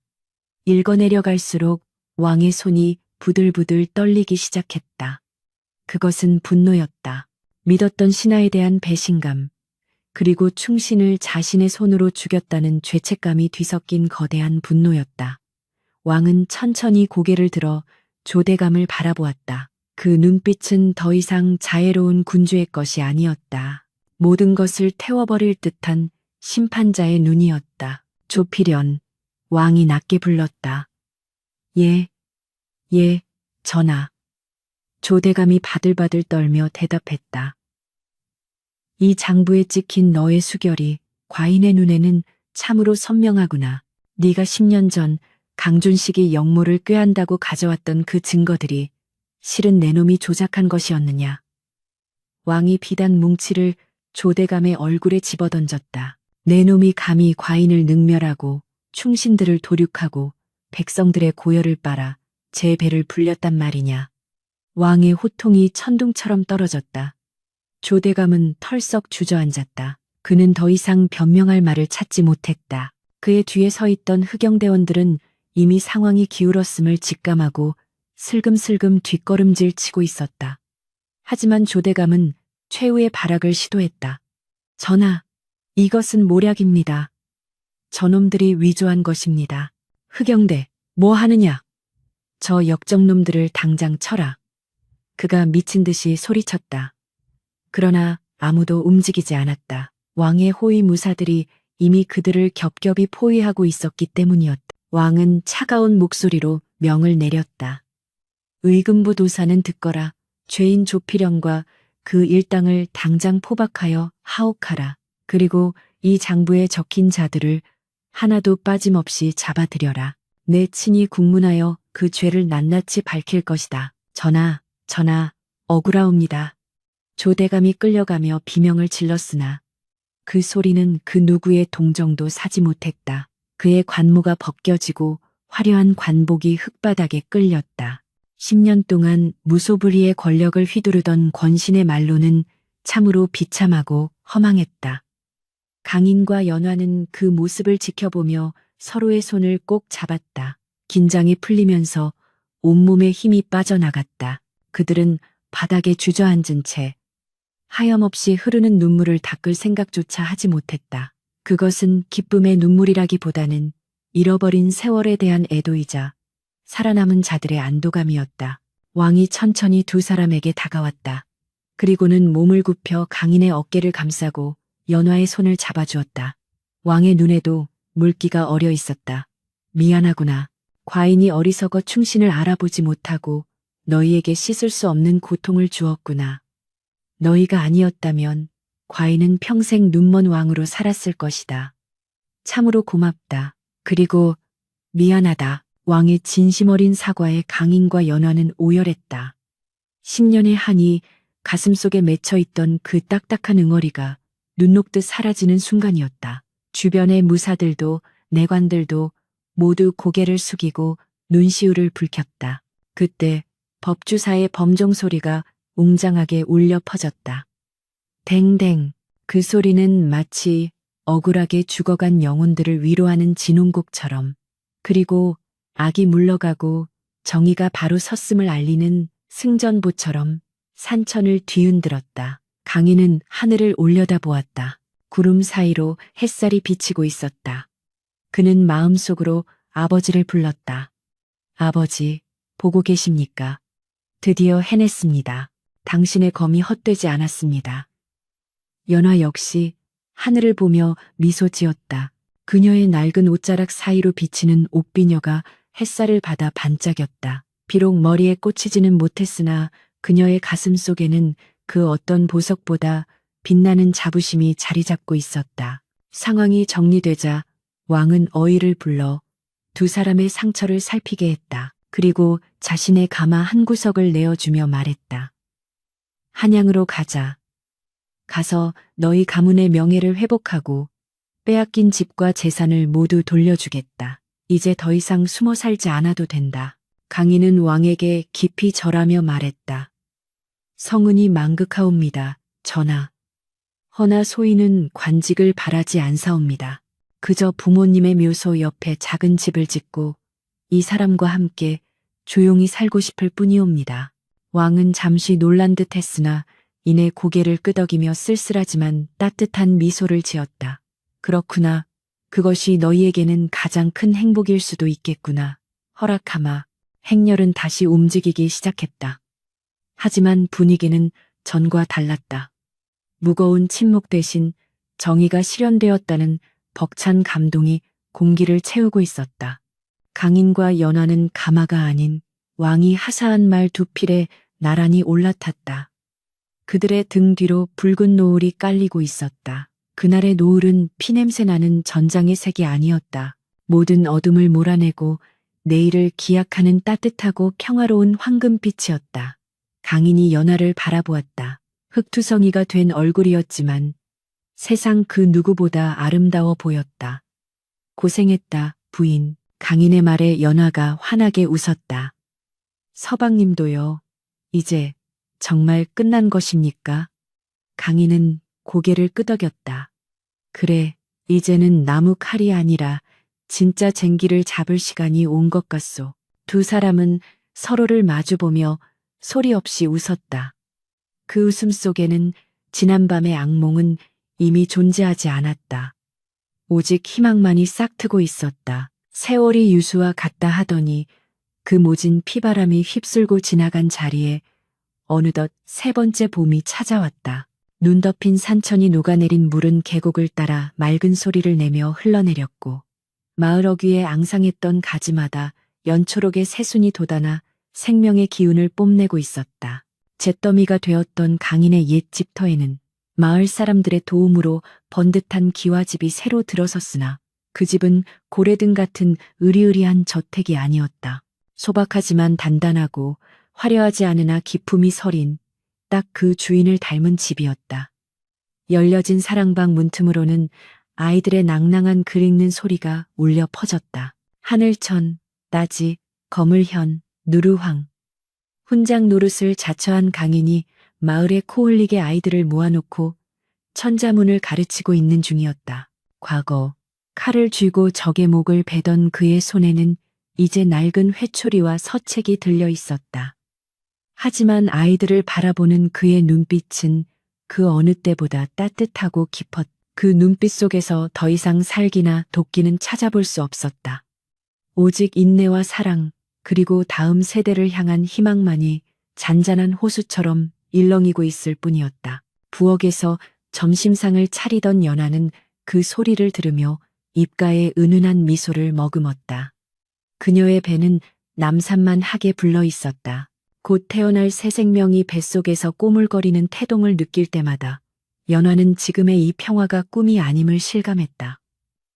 읽어내려갈수록 왕의 손이 부들부들 떨리기 시작했다. 그것은 분노였다. 믿었던 신하에 대한 배신감, 그리고 충신을 자신의 손으로 죽였다는 죄책감이 뒤섞인 거대한 분노였다. 왕은 천천히 고개를 들어 조대감을 바라보았다. 그 눈빛은 더 이상 자애로운 군주의 것이 아니었다. 모든 것을 태워버릴 듯한 심판자의 눈이었다. 조필연, 왕이 낮게 불렀다. 예, 전하. 조대감이 바들바들 떨며 대답했다. 이 장부에 찍힌 너의 수결이 과인의 눈에는 참으로 선명하구나. 네가 10년 전 강준식이 영모를 꾀한다고 가져왔던 그 증거들이 실은 내 놈이 조작한 것이었느냐. 왕이 비단 뭉치를 조대감의 얼굴에 집어던졌다. 내 놈이 감히 과인을 능멸하고 충신들을 도륙하고 백성들의 고열을 빨아 제 배를 불렸단 말이냐. 왕의 호통이 천둥처럼 떨어졌다. 조대감은 털썩 주저앉았다. 그는 더 이상 변명할 말을 찾지 못했다. 그의 뒤에 서 있던 흑영대원들은 이미 상황이 기울었음을 직감하고 슬금슬금 뒷걸음질 치고 있었다. 하지만 조대감은 최후의 발악을 시도했다. 전하, 이것은 모략입니다. 저놈들이 위조한 것입니다. 흑영대, 뭐 하느냐? 저 역적놈들을 당장 쳐라. 그가 미친 듯이 소리쳤다. 그러나 아무도 움직이지 않았다. 왕의 호위 무사들이 이미 그들을 겹겹이 포위하고 있었기 때문이었다. 왕은 차가운 목소리로 명을 내렸다. 의금부 도사는 듣거라. 죄인 조필영과 그 일당을 당장 포박하여 하옥하라. 그리고 이 장부에 적힌 자들을 하나도 빠짐없이 잡아들여라. 내 친히 국문하여 그 죄를 낱낱이 밝힐 것이다. 전하, 억울하옵니다. 조대감이 끌려가며 비명을 질렀으나 그 소리는 그 누구의 동정도 사지 못했다. 그의 관모가 벗겨지고 화려한 관복이 흙바닥에 끌렸다. 10년 동안 무소불위의 권력을 휘두르던 권신의 말로는 참으로 비참하고 허망했다. 강인과 연화는 그 모습을 지켜보며 서로의 손을 꼭 잡았다. 긴장이 풀리면서 온몸에 힘이 빠져나갔다. 그들은 바닥에 주저앉은 채 하염없이 흐르는 눈물을 닦을 생각조차 하지 못했다. 그것은 기쁨의 눈물이라기보다는 잃어버린 세월에 대한 애도이자 살아남은 자들의 안도감이었다. 왕이 천천히 두 사람에게 다가왔다. 그리고는 몸을 굽혀 강인의 어깨를 감싸고 연화의 손을 잡아주었다. 왕의 눈에도 물기가 어려 있었다. 미안하구나. 과인이 어리석어 충신을 알아보지 못하고 너희에게 씻을 수 없는 고통을 주었구나. 너희가 아니었다면 과인은 평생 눈먼 왕으로 살았을 것이다. 참으로 고맙다. 그리고 미안하다. 왕의 진심 어린 사과에 강인과 연화는 오열했다. 10년의 한이 가슴속에 맺혀있던 그 딱딱한 응어리가 눈 녹듯 사라지는 순간이었다. 주변의 무사들도 내관들도 모두 고개를 숙이고 눈시울을 붉혔다. 그때 법주사의 범종 소리가 웅장하게 울려 퍼졌다. 댕댕. 그 소리는 마치 억울하게 죽어간 영혼들을 위로하는 진홍곡처럼, 그리고 악이 물러가고 정의가 바로 섰음을 알리는 승전보처럼 산천을 뒤흔들었다. 강인은 하늘을 올려다보았다. 구름 사이로 햇살이 비치고 있었다. 그는 마음속으로 아버지를 불렀다. 아버지, 보고 계십니까? 드디어 해냈습니다. 당신의 검이 헛되지 않았습니다. 연화 역시 하늘을 보며 미소 지었다. 그녀의 낡은 옷자락 사이로 비치는 옷비녀가 햇살을 받아 반짝였다. 비록 머리에 꽂히지는 못했으나 그녀의 가슴 속에는 그 어떤 보석보다 빛나는 자부심이 자리 잡고 있었다. 상황이 정리되자 왕은 어의를 불러 두 사람의 상처를 살피게 했다. 그리고 자신의 가마 한 구석을 내어주며 말했다. 한양으로 가자. 가서 너희 가문의 명예를 회복하고 빼앗긴 집과 재산을 모두 돌려주겠다. 이제 더 이상 숨어 살지 않아도 된다. 강인은 왕에게 깊이 절하며 말했다. 성은이 망극하옵니다. 전하. 허나 소인은 관직을 바라지 않사옵니다. 그저 부모님의 묘소 옆에 작은 집을 짓고 이 사람과 함께 조용히 살고 싶을 뿐이옵니다. 왕은 잠시 놀란 듯 했으나 이내 고개를 끄덕이며 쓸쓸하지만 따뜻한 미소를 지었다. 그렇구나. 그것이 너희에게는 가장 큰 행복일 수도 있겠구나. 허락하마. 행렬은 다시 움직이기 시작했다. 하지만 분위기는 전과 달랐다. 무거운 침묵 대신 정의가 실현되었다는 벅찬 감동이 공기를 채우고 있었다. 강인과 연화는 가마가 아닌 왕이 하사한 말 두 필에 나란히 올라탔다. 그들의 등 뒤로 붉은 노을이 깔리고 있었다. 그날의 노을은 피냄새 나는 전장의 색이 아니었다. 모든 어둠을 몰아내고 내일을 기약하는 따뜻하고 평화로운 황금빛이었다. 강인이 연화를 바라보았다. 흑투성이가 된 얼굴이었지만 세상 그 누구보다 아름다워 보였다. 고생했다, 부인. 강인의 말에 연화가 환하게 웃었다. 서방님도요. 이제 정말 끝난 것입니까? 강인은 고개를 끄덕였다. 그래, 이제는 나무 칼이 아니라 진짜 쟁기를 잡을 시간이 온 것 같소. 두 사람은 서로를 마주보며 소리 없이 웃었다. 그 웃음 속에는 지난밤의 악몽은 이미 존재하지 않았다. 오직 희망만이 싹트고 있었다. 세월이 유수와 같다 하더니 그 모진 피바람이 휩쓸고 지나간 자리에 어느덧 세 번째 봄이 찾아왔다. 눈 덮인 산천이 녹아내린 물은 계곡을 따라 맑은 소리를 내며 흘러내렸고 마을 어귀에 앙상했던 가지마다 연초록의 새순이 돋아나 생명의 기운을 뽐내고 있었다. 잿더미가 되었던 강인의 옛 집터에는 마을 사람들의 도움으로 번듯한 기와집이 새로 들어섰으나 그 집은 고래등 같은 으리으리한 저택이 아니었다. 소박하지만 단단하고 화려하지 않으나 기품이 서린 딱 그 주인을 닮은 집이었다. 열려진 사랑방 문틈으로는 아이들의 낭낭한 글 읽는 소리가 울려 퍼졌다. 하늘천, 나지, 거물현, 누르황. 훈장 노릇을 자처한 강인이 마을에 코 흘리게 아이들을 모아놓고 천자문을 가르치고 있는 중이었다. 과거 칼을 쥐고 적의 목을 베던 그의 손에는 이제 낡은 회초리와 서책이 들려 있었다. 하지만 아이들을 바라보는 그의 눈빛은 그 어느 때보다 따뜻하고 깊었다. 그 눈빛 속에서 더 이상 살기나 도끼는 찾아볼 수 없었다. 오직 인내와 사랑, 그리고 다음 세대를 향한 희망만이 잔잔한 호수처럼 일렁이고 있을 뿐이었다. 부엌에서 점심상을 차리던 연하는 그 소리를 들으며 입가에 은은한 미소를 머금었다. 그녀의 배는 남산만하게 불러 있었다. 곧 태어날 새 생명이 뱃속에서 꼬물거리는 태동을 느낄 때마다 연화는 지금의 이 평화가 꿈이 아님을 실감했다.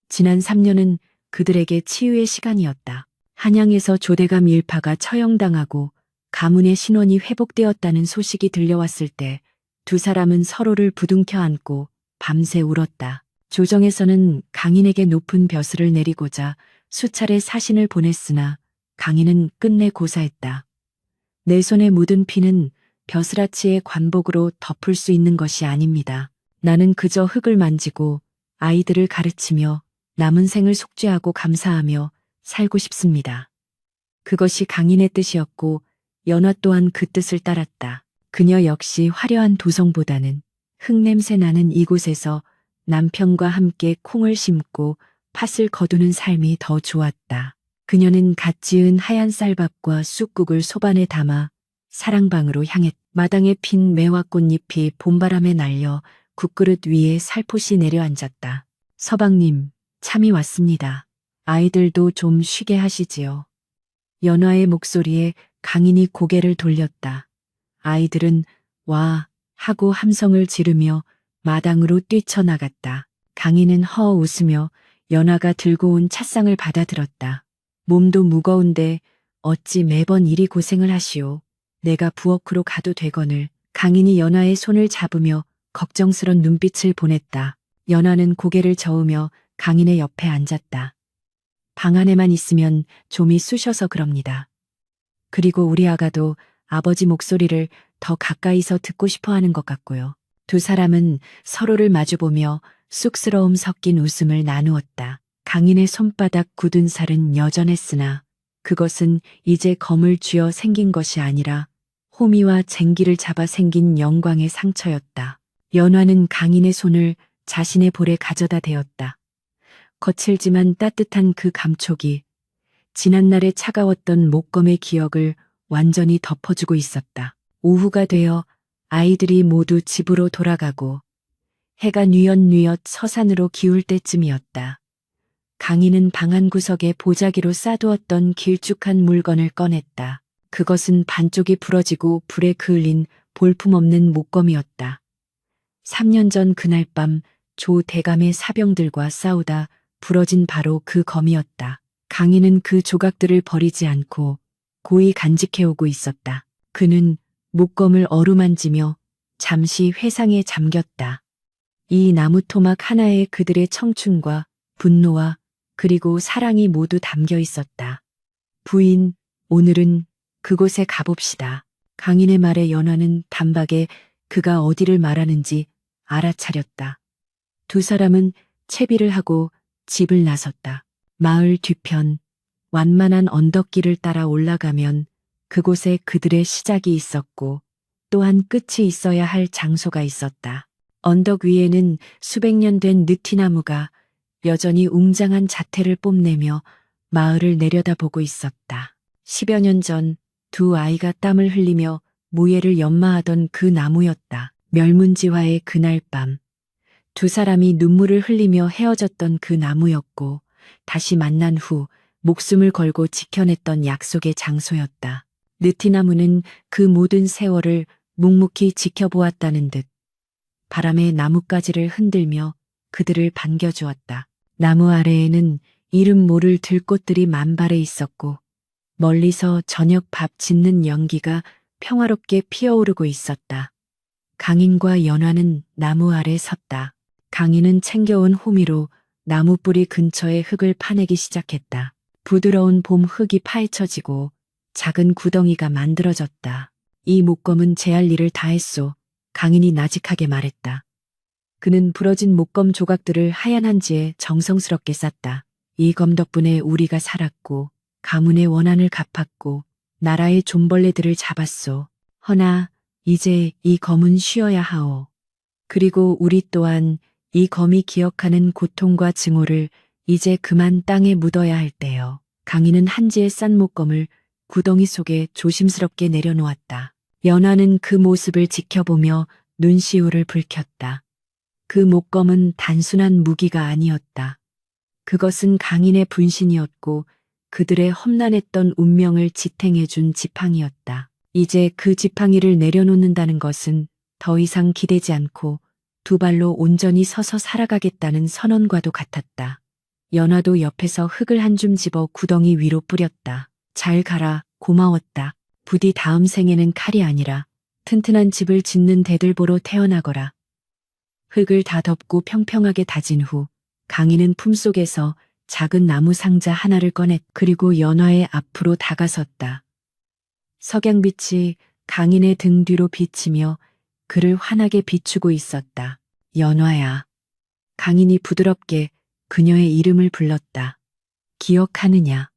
지난 3년은 그들에게 치유의 시간이었다. 한양에서 조대감 일파가 처형당하고 가문의 신원이 회복되었다는 소식이 들려왔을 때 두 사람은 서로를 부둥켜 안고 밤새 울었다. 조정에서는 강인에게 높은 벼슬을 내리고자 수차례 사신을 보냈으나 강인은 끝내 고사했다. 내 손에 묻은 피는 벼슬아치의 관복으로 덮을 수 있는 것이 아닙니다. 나는 그저 흙을 만지고 아이들을 가르치며 남은 생을 속죄하고 감사하며 살고 싶습니다. 그것이 강인의 뜻이었고 연화 또한 그 뜻을 따랐다. 그녀 역시 화려한 도성보다는 흙냄새 나는 이곳에서 남편과 함께 콩을 심고 팥을 거두는 삶이 더 좋았다. 그녀는 갓 지은 하얀 쌀밥과 쑥국을 소반에 담아 사랑방으로 향했. 마당에 핀 매화 꽃잎이 봄바람에 날려 국그릇 위에 살포시 내려앉았다. 서방님, 참이 왔습니다. 아이들도 좀 쉬게 하시지요. 연화의 목소리에 강인이 고개를 돌렸다. 아이들은 와 하고 함성을 지르며 마당으로 뛰쳐나갔다. 강인은 허 웃으며 연화가 들고 온 찻상을 받아들었다. 몸도 무거운데 어찌 매번 이리 고생을 하시오. 내가 부엌으로 가도 되거늘. 강인이 연화의 손을 잡으며 걱정스런 눈빛을 보냈다. 연화는 고개를 저으며 강인의 옆에 앉았다. 방 안에만 있으면 좀이 쑤셔서 그럽니다. 그리고 우리 아가도 아버지 목소리를 더 가까이서 듣고 싶어 하는 것 같고요. 두 사람은 서로를 마주보며 쑥스러움 섞인 웃음을 나누었다. 강인의 손바닥 굳은 살은 여전했으나 그것은 이제 검을 쥐어 생긴 것이 아니라 호미와 쟁기를 잡아 생긴 영광의 상처였다. 연화는 강인의 손을 자신의 볼에 가져다 대었다. 거칠지만 따뜻한 그 감촉이 지난날의 차가웠던 목검의 기억을 완전히 덮어주고 있었다. 오후가 되어 아이들이 모두 집으로 돌아가고 해가 뉘엿뉘엿 서산으로 기울 때쯤이었다. 강인은 방 한 구석에 보자기로 싸두었던 길쭉한 물건을 꺼냈다. 그것은 반쪽이 부러지고 불에 그을린 볼품없는 목검이었다. 3년 전 그날 밤 조 대감의 사병들과 싸우다 부러진 바로 그 검이었다. 강인은 그 조각들을 버리지 않고 고이 간직해오고 있었다. 그는 목검을 어루만지며 잠시 회상에 잠겼다. 이 나무 토막 하나에 그들의 청춘과 분노와 그리고 사랑이 모두 담겨 있었다. 부인, 오늘은 그곳에 가봅시다. 강인의 말에 연화는 단박에 그가 어디를 말하는지 알아차렸다. 두 사람은 채비를 하고 집을 나섰다. 마을 뒤편 완만한 언덕길을 따라 올라가면 그곳에 그들의 시작이 있었고 또한 끝이 있어야 할 장소가 있었다. 언덕 위에는 수백 년 된 느티나무가 여전히 웅장한 자태를 뽐내며 마을을 내려다보고 있었다. 10여 년 전 두 아이가 땀을 흘리며 무예를 연마하던 그 나무였다. 멸문지화의 그날 밤 두 사람이 눈물을 흘리며 헤어졌던 그 나무였고 다시 만난 후 목숨을 걸고 지켜냈던 약속의 장소였다. 느티나무는 그 모든 세월을 묵묵히 지켜보았다는 듯 바람에 나뭇가지를 흔들며 그들을 반겨주었다. 나무 아래에는 이름 모를 들꽃들이 만발해 있었고 멀리서 저녁 밥 짓는 연기가 평화롭게 피어오르고 있었다. 강인과 연화는 나무 아래 섰다. 강인은 챙겨온 호미로 나무 뿌리 근처의 흙을 파내기 시작했다. 부드러운 봄 흙이 파헤쳐지고 작은 구덩이가 만들어졌다. 이 목검은 제 할 일을 다 했소. 강인이 나직하게 말했다. 그는 부러진 목검 조각들을 하얀 한지에 정성스럽게 쌌다. 이 검 덕분에 우리가 살았고 가문의 원한을 갚았고 나라의 존벌레들을 잡았소. 허나 이제 이 검은 쉬어야 하오. 그리고 우리 또한 이 검이 기억하는 고통과 증오를 이제 그만 땅에 묻어야 할 때요. 강인은 한지에 싼 목검을 구덩이 속에 조심스럽게 내려놓았다. 연화는 그 모습을 지켜보며 눈시울을 붉혔다. 그 목검은 단순한 무기가 아니었다. 그것은 강인의 분신이었고 그들의 험난했던 운명을 지탱해준 지팡이였다. 이제 그 지팡이를 내려놓는다는 것은 더 이상 기대지 않고 두 발로 온전히 서서 살아가겠다는 선언과도 같았다. 연화도 옆에서 흙을 한 줌 집어 구덩이 위로 뿌렸다. 잘 가라, 고마웠다. 부디 다음 생에는 칼이 아니라 튼튼한 집을 짓는 대들보로 태어나거라. 흙을 다 덮고 평평하게 다진 후 강인은 품속에서 작은 나무 상자 하나를 꺼냈. 그리고 연화의 앞으로 다가섰다. 석양빛이 강인의 등 뒤로 비치며 그를 환하게 비추고 있었다. 연화야. 강인이 부드럽게 그녀의 이름을 불렀다. 기억하느냐?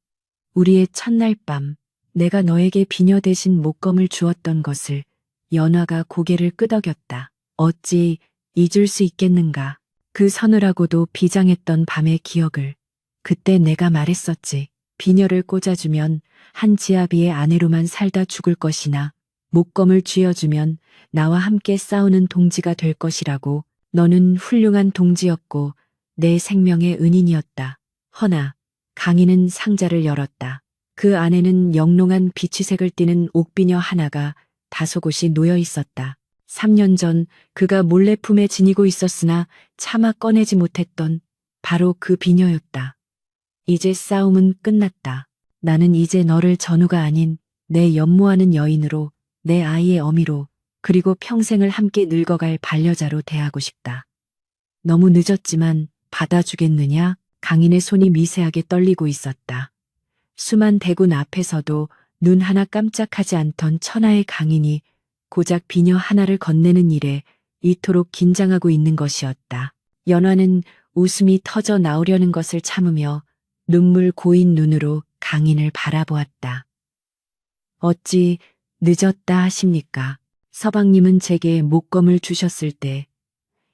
우리의 첫날 밤 내가 너에게 비녀 대신 목검을 주었던 것을. 연화가 고개를 끄덕였다. 어찌 잊을 수 있겠는가? 그 서늘하고도 비장했던 밤의 기억을. 그때 내가 말했었지. 비녀를 꽂아주면 한 지아비의 아내로만 살다 죽을 것이나 목검을 쥐어주면 나와 함께 싸우는 동지가 될 것이라고. 너는 훌륭한 동지였고 내 생명의 은인이었다. 허나 강인은 상자를 열었다. 그 안에는 영롱한 비취색을 띠는 옥비녀 하나가 다소곳이 놓여 있었다. 3년 전 그가 몰래 품에 지니고 있었으나 차마 꺼내지 못했던 바로 그 비녀였다. 이제 싸움은 끝났다. 나는 이제 너를 전우가 아닌 내 연모하는 여인으로, 내 아이의 어미로, 그리고 평생을 함께 늙어갈 반려자로 대하고 싶다. 너무 늦었지만 받아주겠느냐? 강인의 손이 미세하게 떨리고 있었다. 수만 대군 앞에서도 눈 하나 깜짝하지 않던 천하의 강인이 고작 비녀 하나를 건네는 일에 이토록 긴장하고 있는 것이었다. 연화는 웃음이 터져 나오려는 것을 참으며 눈물 고인 눈으로 강인을 바라보았다. 어찌 늦었다 하십니까? 서방님은 제게 목검을 주셨을 때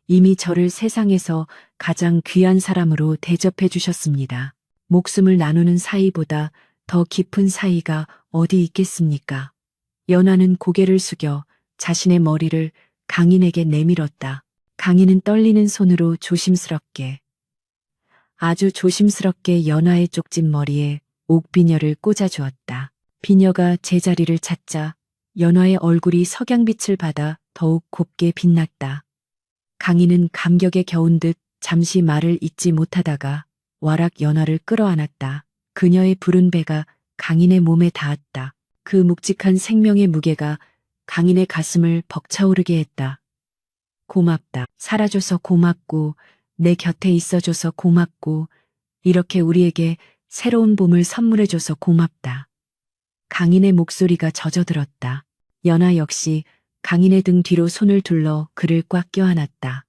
이미 저를 세상에서 가장 귀한 사람으로 대접해 주셨습니다. 목숨을 나누는 사이보다 더 깊은 사이가 어디 있겠습니까? 연화는 고개를 숙여 자신의 머리를 강인에게 내밀었다. 강인은 떨리는 손으로 조심스럽게, 아주 조심스럽게 연화의 쪽진 머리에 옥비녀를 꽂아주었다. 비녀가 제자리를 찾자 연화의 얼굴이 석양빛을 받아 더욱 곱게 빛났다. 강인은 감격에 겨운 듯 잠시 말을 잇지 못하다가 와락 연화를 끌어안았다. 그녀의 푸른 배가 강인의 몸에 닿았다. 그 묵직한 생명의 무게가 강인의 가슴을 벅차오르게 했다. 고맙다. 살아줘서 고맙고 내 곁에 있어줘서 고맙고 이렇게 우리에게 새로운 봄을 선물해줘서 고맙다. 강인의 목소리가 젖어들었다. 연화 역시 강인의 등 뒤로 손을 둘러 그를 꽉 껴안았다.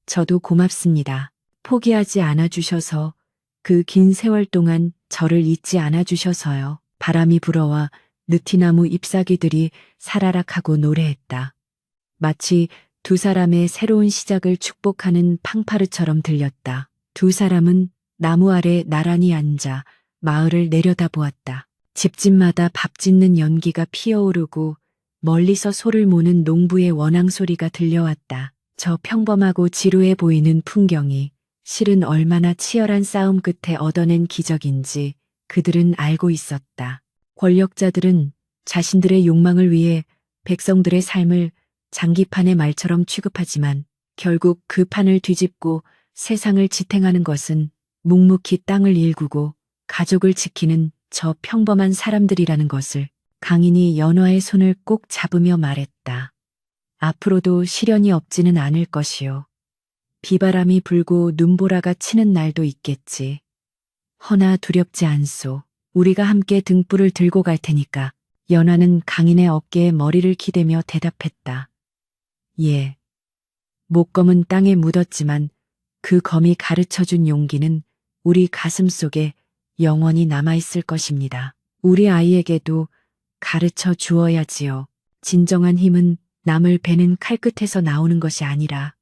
저도 고맙습니다. 포기하지 않아주셔서, 그 긴 세월 동안 저를 잊지 않아주셔서요. 바람이 불어와 느티나무 잎사귀들이 사라락하고 노래했다. 마치 두 사람의 새로운 시작을 축복하는 팡파르처럼 들렸다. 두 사람은 나무 아래 나란히 앉아 마을을 내려다보았다. 집집마다 밥 짓는 연기가 피어오르고 멀리서 소를 모는 농부의 원앙 소리가 들려왔다. 저 평범하고 지루해 보이는 풍경이 실은 얼마나 치열한 싸움 끝에 얻어낸 기적인지 그들은 알고 있었다. 권력자들은 자신들의 욕망을 위해 백성들의 삶을 장기판의 말처럼 취급하지만 결국 그 판을 뒤집고 세상을 지탱하는 것은 묵묵히 땅을 일구고 가족을 지키는 저 평범한 사람들이라는 것을. 강인이 연화의 손을 꼭 잡으며 말했다. 앞으로도 시련이 없지는 않을 것이요. 비바람이 불고 눈보라가 치는 날도 있겠지. 허나 두렵지 않소. 우리가 함께 등불을 들고 갈 테니까. 연화는 강인의 어깨에 머리를 기대며 대답했다. 예. 목검은 땅에 묻었지만 그 검이 가르쳐준 용기는 우리 가슴 속에 영원히 남아있을 것입니다. 우리 아이에게도 가르쳐 주어야지요. 진정한 힘은 남을 베는 칼끝에서 나오는 것이 아니라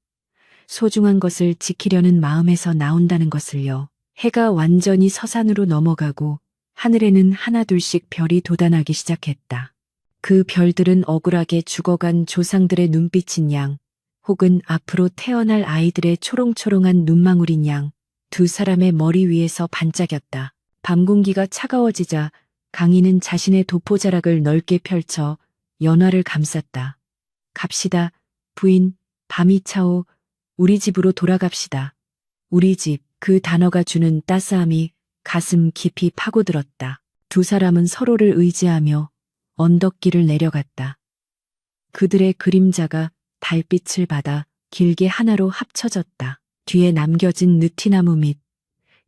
소중한 것을 지키려는 마음에서 나온다는 것을요. 해가 완전히 서산으로 넘어가고 하늘에는 하나둘씩 별이 돋아나기 시작했다. 그 별들은 억울하게 죽어간 조상들의 눈빛인 양, 혹은 앞으로 태어날 아이들의 초롱초롱한 눈망울인 양, 두 사람의 머리 위에서 반짝였다. 밤 공기가 차가워지자 강인은 자신의 도포자락을 넓게 펼쳐 연화를 감쌌다. 갑시다, 부인, 밤이 차오, 우리 집으로 돌아갑시다. 우리 집, 그 단어가 주는 따스함이 가슴 깊이 파고들었다. 두 사람은 서로를 의지하며 언덕길을 내려갔다. 그들의 그림자가 달빛을 받아 길게 하나로 합쳐졌다. 뒤에 남겨진 느티나무 밑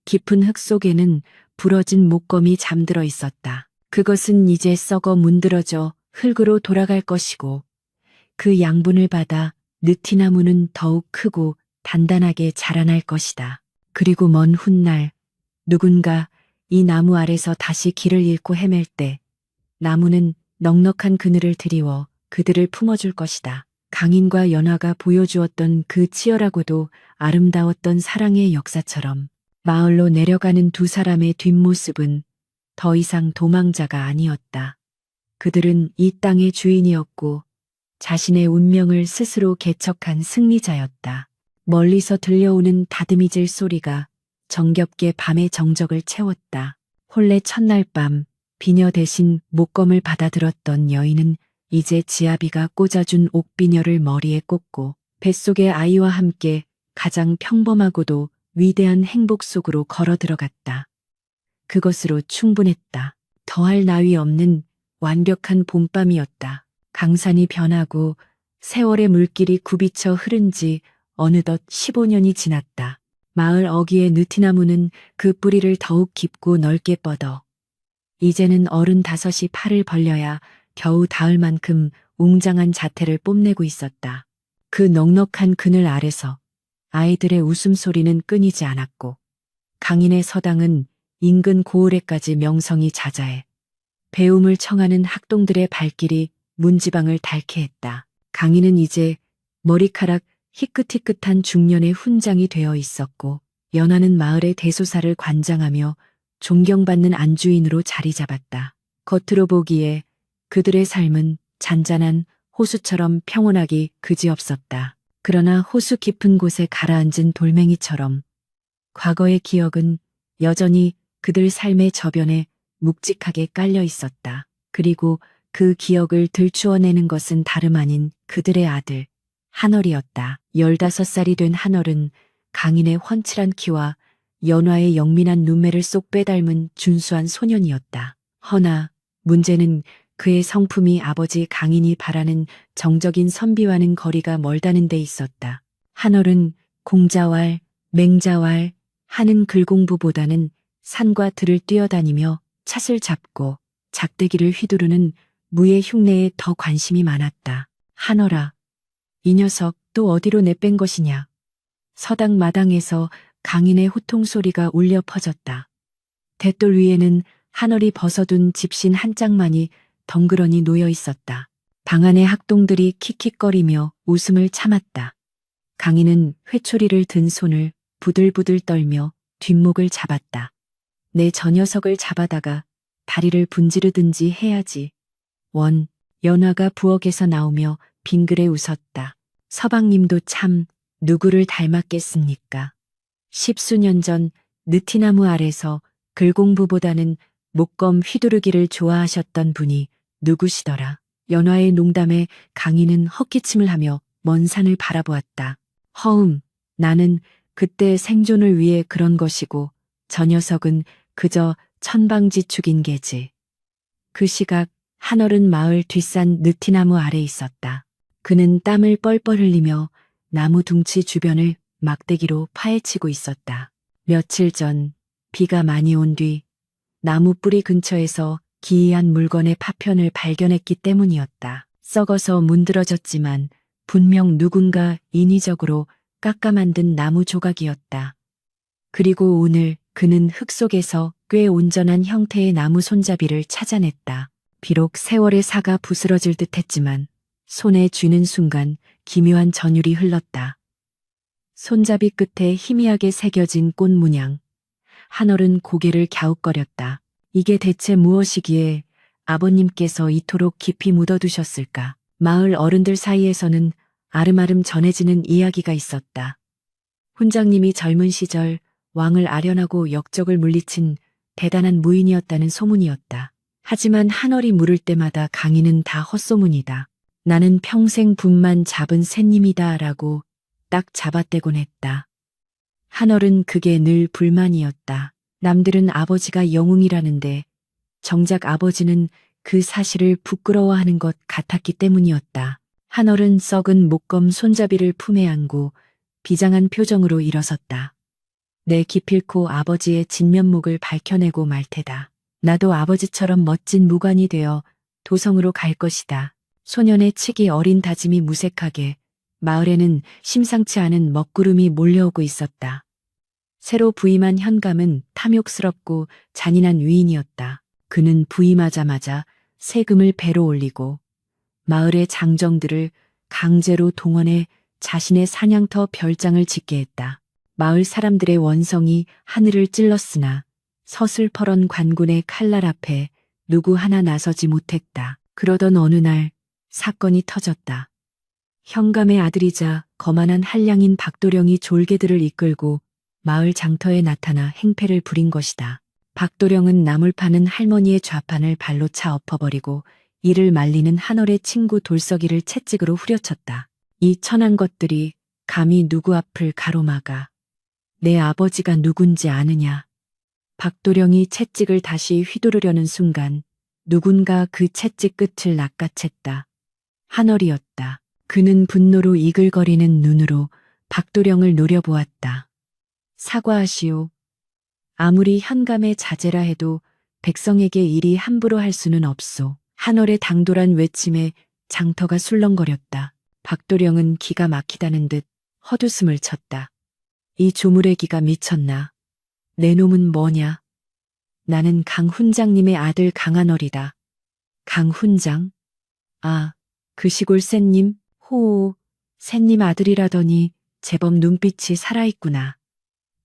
깊은 흙 속에는 부러진 목검이 잠들어 있었다. 그것은 이제 썩어 문드러져 흙으로 돌아갈 것이고 그 양분을 받아 느티나무는 더욱 크고 단단하게 자라날 것이다. 그리고 먼 훗날 누군가 이 나무 아래서 다시 길을 잃고 헤맬 때 나무는 넉넉한 그늘을 드리워 그들을 품어줄 것이다. 강인과 연화가 보여주었던 그 치열하고도 아름다웠던 사랑의 역사처럼 마을로 내려가는 두 사람의 뒷모습은 더 이상 도망자가 아니었다. 그들은 이 땅의 주인이었고 자신의 운명을 스스로 개척한 승리자였다. 멀리서 들려오는 다듬이질 소리가 정겹게 밤의 정적을 채웠다. 본래 첫날 밤 비녀 대신 목검을 받아들었던 여인은 이제 지아비가 꽂아준 옥비녀를 머리에 꽂고 뱃속의 아이와 함께 가장 평범하고도 위대한 행복 속으로 걸어 들어갔다. 그것으로 충분했다. 더할 나위 없는 완벽한 봄밤이었다. 강산이 변하고 세월의 물길이 굽이쳐 흐른 지 어느덧 15년이 지났다. 마을 어귀의 느티나무는 그 뿌리를 더욱 깊고 넓게 뻗어 이제는 어른 5이 팔을 벌려야 겨우 닿을 만큼 웅장한 자태를 뽐내고 있었다. 그 넉넉한 그늘 아래서 아이들의 웃음소리는 끊이지 않았고 강인의 서당은 인근 고을에까지 명성이 자자해 배움을 청하는 학동들의 발길이 문지방을 닳게 했다. 강인은 이제 머리카락 희끗희끗한 중년의 훈장이 되어 있었고 연하는 마을의 대소사를 관장하며 존경받는 안주인으로 자리 잡았다. 겉으로 보기에 그들의 삶은 잔잔한 호수처럼 평온하기 그지없었다. 그러나 호수 깊은 곳에 가라앉은 돌멩이처럼 과거의 기억은 여전히 그들 삶의 저변에 묵직하게 깔려 있었다. 그리고 그 기억을 들추어내는 것은 다름 아닌 그들의 아들 한월이었다. 15살이 된 한월은 강인의 훤칠한 키와 연화의 영민한 눈매를 쏙 빼닮은 준수한 소년이었다. 허나 문제는 그의 성품이 아버지 강인이 바라는 정적인 선비와는 거리가 멀다는 데 있었다. 한월은 공자왈, 맹자왈 하는 글공부보다는 산과 들을 뛰어다니며 찻을 잡고 작대기를 휘두르는 무의 흉내에 더 관심이 많았다. 한월아, 이 녀석 또 어디로 내뺀 것이냐. 서당 마당에서 강인의 호통 소리가 울려 퍼졌다. 대돌 위에는 한월이 벗어둔 집신 한 짝만이 덩그러니 놓여 있었다. 방 안의 학동들이 킥킥거리며 웃음을 참았다. 강인은 회초리를 든 손을 부들부들 떨며 뒷목을 잡았다. 내 저 녀석을 잡아다가 다리를 분지르든지 해야지. 연화가 부엌에서 나오며 빙그레 웃었다. 서방님도 참 누구를 닮았겠습니까? 10수년 전 느티나무 아래서 글공부보다는 목검 휘두르기를 좋아하셨던 분이 누구시더라. 연화의 농담에 강인은 헛기침을 하며 먼 산을 바라보았다. 허음, 나는 그때 생존을 위해 그런 것이고 저 녀석은 그저 천방지축인 게지. 그 시각 한월은 마을 뒷산 느티나무 아래 있었다. 그는 땀을 뻘뻘 흘리며 나무 둥치 주변을 막대기로 파헤치고 있었다. 며칠 전 비가 많이 온 뒤 나무 뿌리 근처에서 기이한 물건의 파편을 발견했기 때문이었다. 썩어서 문드러졌지만 분명 누군가 인위적으로 깎아 만든 나무 조각이었다. 그리고 오늘 그는 흙 속에서 꽤 온전한 형태의 나무 손잡이를 찾아냈다. 비록 세월의 사가 부스러질 듯 했지만 손에 쥐는 순간 기묘한 전율이 흘렀다. 손잡이 끝에 희미하게 새겨진 꽃 문양. 한월은 고개를 갸웃거렸다. 이게 대체 무엇이기에 아버님께서 이토록 깊이 묻어두셨을까? 마을 어른들 사이에서는 아름아름 전해지는 이야기가 있었다. 훈장님이 젊은 시절 왕을 아련하고 역적을 물리친 대단한 무인이었다는 소문이었다. 하지만 한월이 물을 때마다 강인은 다 헛소문이다. 나는 평생 분만 잡은 새님이다 라고 딱 잡아떼곤 했다. 한월은 그게 늘 불만이었다. 남들은 아버지가 영웅이라는데 정작 아버지는 그 사실을 부끄러워하는 것 같았기 때문이었다. 한월은 썩은 목검 손잡이를 품에 안고 비장한 표정으로 일어섰다. 내 기필코 아버지의 진면목을 밝혀내고 말 테다. 나도 아버지처럼 멋진 무관이 되어 도성으로 갈 것이다. 소년의 치기 어린 다짐이 무색하게 마을에는 심상치 않은 먹구름이 몰려오고 있었다. 새로 부임한 현감은 탐욕스럽고 잔인한 위인이었다. 그는 부임하자마자 세금을 배로 올리고 마을의 장정들을 강제로 동원해 자신의 사냥터 별장을 짓게 했다. 마을 사람들의 원성이 하늘을 찔렀으나 서슬퍼런 관군의 칼날 앞에 누구 하나 나서지 못했다. 그러던 어느 날 사건이 터졌다. 현감의 아들이자 거만한 한량인 박도령이 졸개들을 이끌고 마을 장터에 나타나 행패를 부린 것이다. 박도령은 나물 파는 할머니의 좌판을 발로 차 엎어버리고 이를 말리는 한월의 친구 돌석이를 채찍으로 후려쳤다. 이 천한 것들이 감히 누구 앞을 가로막아. 내 아버지가 누군지 아느냐. 박도령이 채찍을 다시 휘두르려는 순간 누군가 그 채찍 끝을 낚아챘다. 한월이었다. 그는 분노로 이글거리는 눈으로 박도령을 노려보았다. 사과하시오. 아무리 현감의 자제라 해도 백성에게 이리 함부로 할 수는 없소. 한월의 당돌한 외침에 장터가 술렁거렸다. 박도령은 기가 막히다는 듯 헛웃음을 쳤다. 이 조물의 기가 미쳤나. 내 놈은 뭐냐? 나는 강 훈장님의 아들 강한월이다. 강 훈장? 아, 그 시골 샌님? 호호, 샌님 아들이라더니 제법 눈빛이 살아있구나.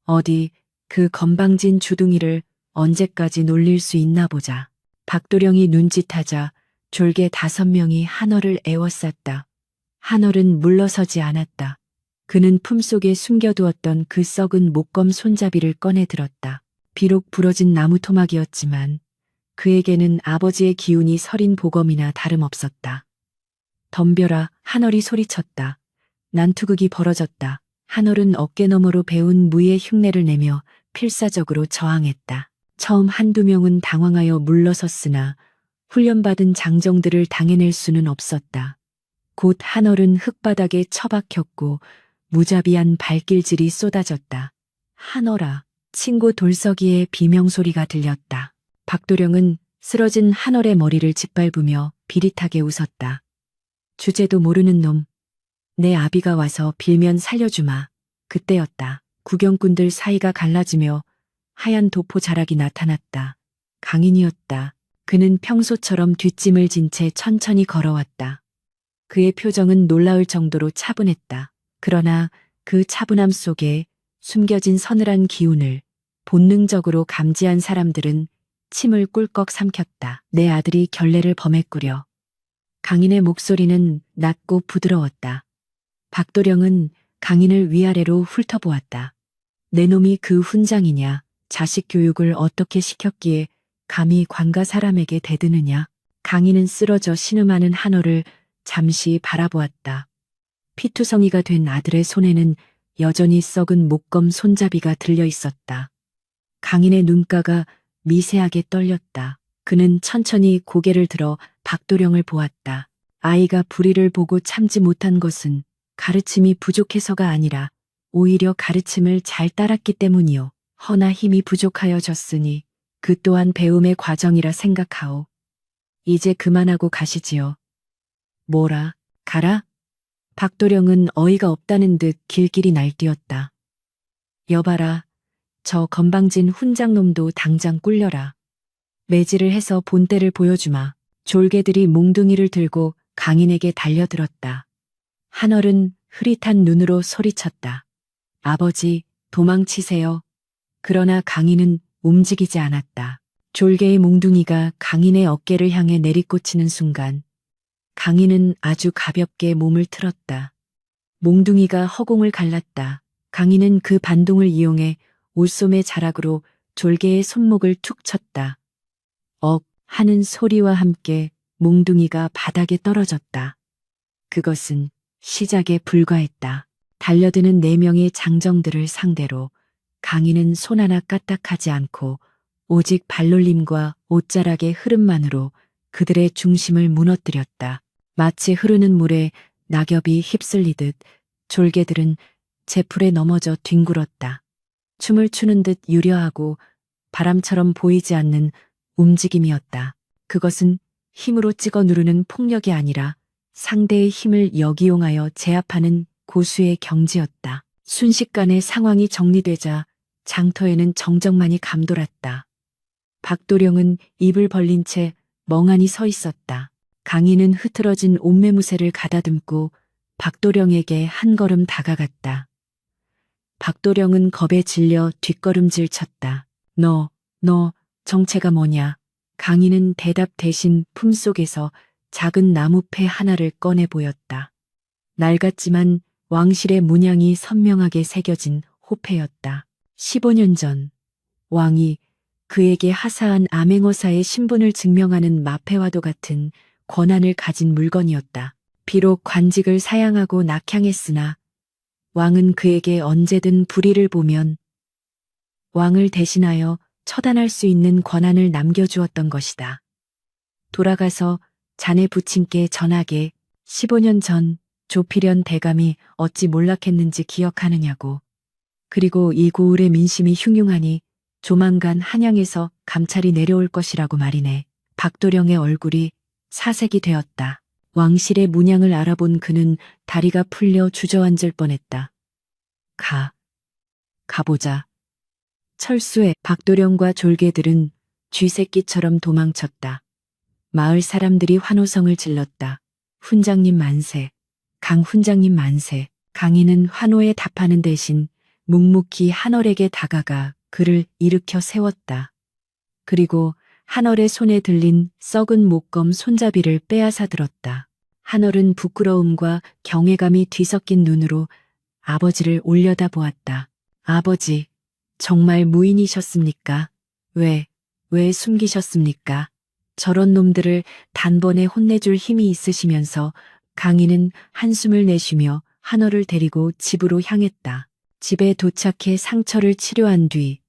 어디 그 건방진 주둥이를 언제까지 놀릴 수 있나 보자. 박도령이 눈짓하자 졸개 5명이 한월을 에워쌌다. 한월은 물러서지 않았다. 그는 품속에 숨겨두었던 그 썩은 목검 손잡이를 꺼내 들었다. 비록 부러진 나무 토막이었지만 그에게는 아버지의 기운이 서린 보검이나 다름없었다. 덤벼라. 한월이 소리쳤다. 난투극이 벌어졌다. 한월은 어깨너머로 배운 무의 흉내를 내며 필사적으로 저항했다. 처음 한두 명은 당황하여 물러섰으나 훈련받은 장정들을 당해낼 수는 없었다. 곧 한월은 흙바닥에 처박혔고 무자비한 발길질이 쏟아졌다. 한월아, 친구 돌석이의 비명소리가 들렸다. 박도령은 쓰러진 한월의 머리를 짓밟으며 비릿하게 웃었다. 주제도 모르는 놈. 내 아비가 와서 빌면 살려주마. 그때였다. 구경꾼들 사이가 갈라지며 하얀 도포 자락이 나타났다. 강인이었다. 그는 평소처럼 뒷짐을 진 채 천천히 걸어왔다. 그의 표정은 놀라울 정도로 차분했다. 그러나 그 차분함 속에 숨겨진 서늘한 기운을 본능적으로 감지한 사람들은 침을 꿀꺽 삼켰다. 내 아들이 결례를 범했구려. 강인의 목소리는 낮고 부드러웠다. 박도령은 강인을 위아래로 훑어보았다. 내 놈이 그 훈장이냐? 자식 교육을 어떻게 시켰기에 감히 관가 사람에게 대드느냐? 강인은 쓰러져 신음하는 한월을 잠시 바라보았다. 피투성이가 된 아들의 손에는 여전히 썩은 목검 손잡이가 들려 있었다. 강인의 눈가가 미세하게 떨렸다. 그는 천천히 고개를 들어 박도령을 보았다. 아이가 불의를 보고 참지 못한 것은 가르침이 부족해서가 아니라 오히려 가르침을 잘 따랐기 때문이요. 허나 힘이 부족하여졌으니 그 또한 배움의 과정이라 생각하오. 이제 그만하고 가시지요. 뭐라, 가라? 박도령은 어이가 없다는 듯 길길이 날뛰었다. 여봐라, 저 건방진 훈장놈도 당장 꿀려라. 매질을 해서 본때를 보여주마. 졸개들이 몽둥이를 들고 강인에게 달려들었다. 한월은 흐릿한 눈으로 소리쳤다. 아버지, 도망치세요. 그러나 강인은 움직이지 않았다. 졸개의 몽둥이가 강인의 어깨를 향해 내리꽂히는 순간 강인은 아주 가볍게 몸을 틀었다. 몽둥이가 허공을 갈랐다. 강인은 그 반동을 이용해 올솜의 자락으로 졸개의 손목을 툭 쳤다. 억 하는 소리와 함께 몽둥이가 바닥에 떨어졌다. 그것은 시작에 불과했다. 달려드는 4명의 장정들을 상대로 강인은 손 하나 까딱하지 않고 오직 발놀림과 옷자락의 흐름만으로 그들의 중심을 무너뜨렸다. 마치 흐르는 물에 낙엽이 휩쓸리듯 졸개들은 제풀에 넘어져 뒹굴었다. 춤을 추는 듯 유려하고 바람처럼 보이지 않는 움직임이었다. 그것은 힘으로 찍어 누르는 폭력이 아니라 상대의 힘을 역이용하여 제압하는 고수의 경지였다. 순식간에 상황이 정리되자 장터에는 정적만이 감돌았다. 박도령은 입을 벌린 채 멍하니 서 있었다. 강인은 흐트러진 옷매무새를 가다듬고 박도령에게 한 걸음 다가갔다. 박도령은 겁에 질려 뒷걸음질 쳤다. 너 너 정체가 뭐냐? 강인은 대답 대신 품속에서 작은 나무패 하나를 꺼내 보였다. 낡았지만 왕실의 문양이 선명하게 새겨진 호패였다. 15년 전 왕이 그에게 하사한 암행어사의 신분을 증명하는 마패와도 같은 권한을 가진 물건이었다. 비록 관직을 사양하고 낙향했으나 왕은 그에게 언제든 불의를 보면 왕을 대신하여 처단할 수 있는 권한을 남겨주었던 것이다. 돌아가서 자네 부친께 전하게 15년 전 조필현 대감이 어찌 몰락했는지 기억하느냐고. 그리고 이 고을의 민심이 흉흉하니 조만간 한양에서 감찰이 내려올 것이라고 말이네. 박도령의 얼굴이 사색이 되었다. 왕실의 문양을 알아본 그는 다리가 풀려 주저앉을 뻔했다. 가보자. 철수에 박도령과 졸개들은 쥐새끼처럼 도망쳤다. 마을 사람들이 환호성을 질렀다. 훈장님 만세, 강 훈장님 만세. 강인은 환호에 답하는 대신 묵묵히 한월에게 다가가 그를 일으켜 세웠다. 그리고 한월의 손에 들린 썩은 목검 손잡이를 빼앗아 들었다. 한월은 부끄러움과 경외감이 뒤섞인 눈으로 아버지를 올려다 보았다. 아버지, 정말 무인이셨습니까? 왜 숨기셨습니까? 저런 놈들을 단번에 혼내줄 힘이 있으시면서 강인은 한숨을 내쉬며 한월을 데리고 집으로 향했다. 집에 도착해 상처를 치료한 뒤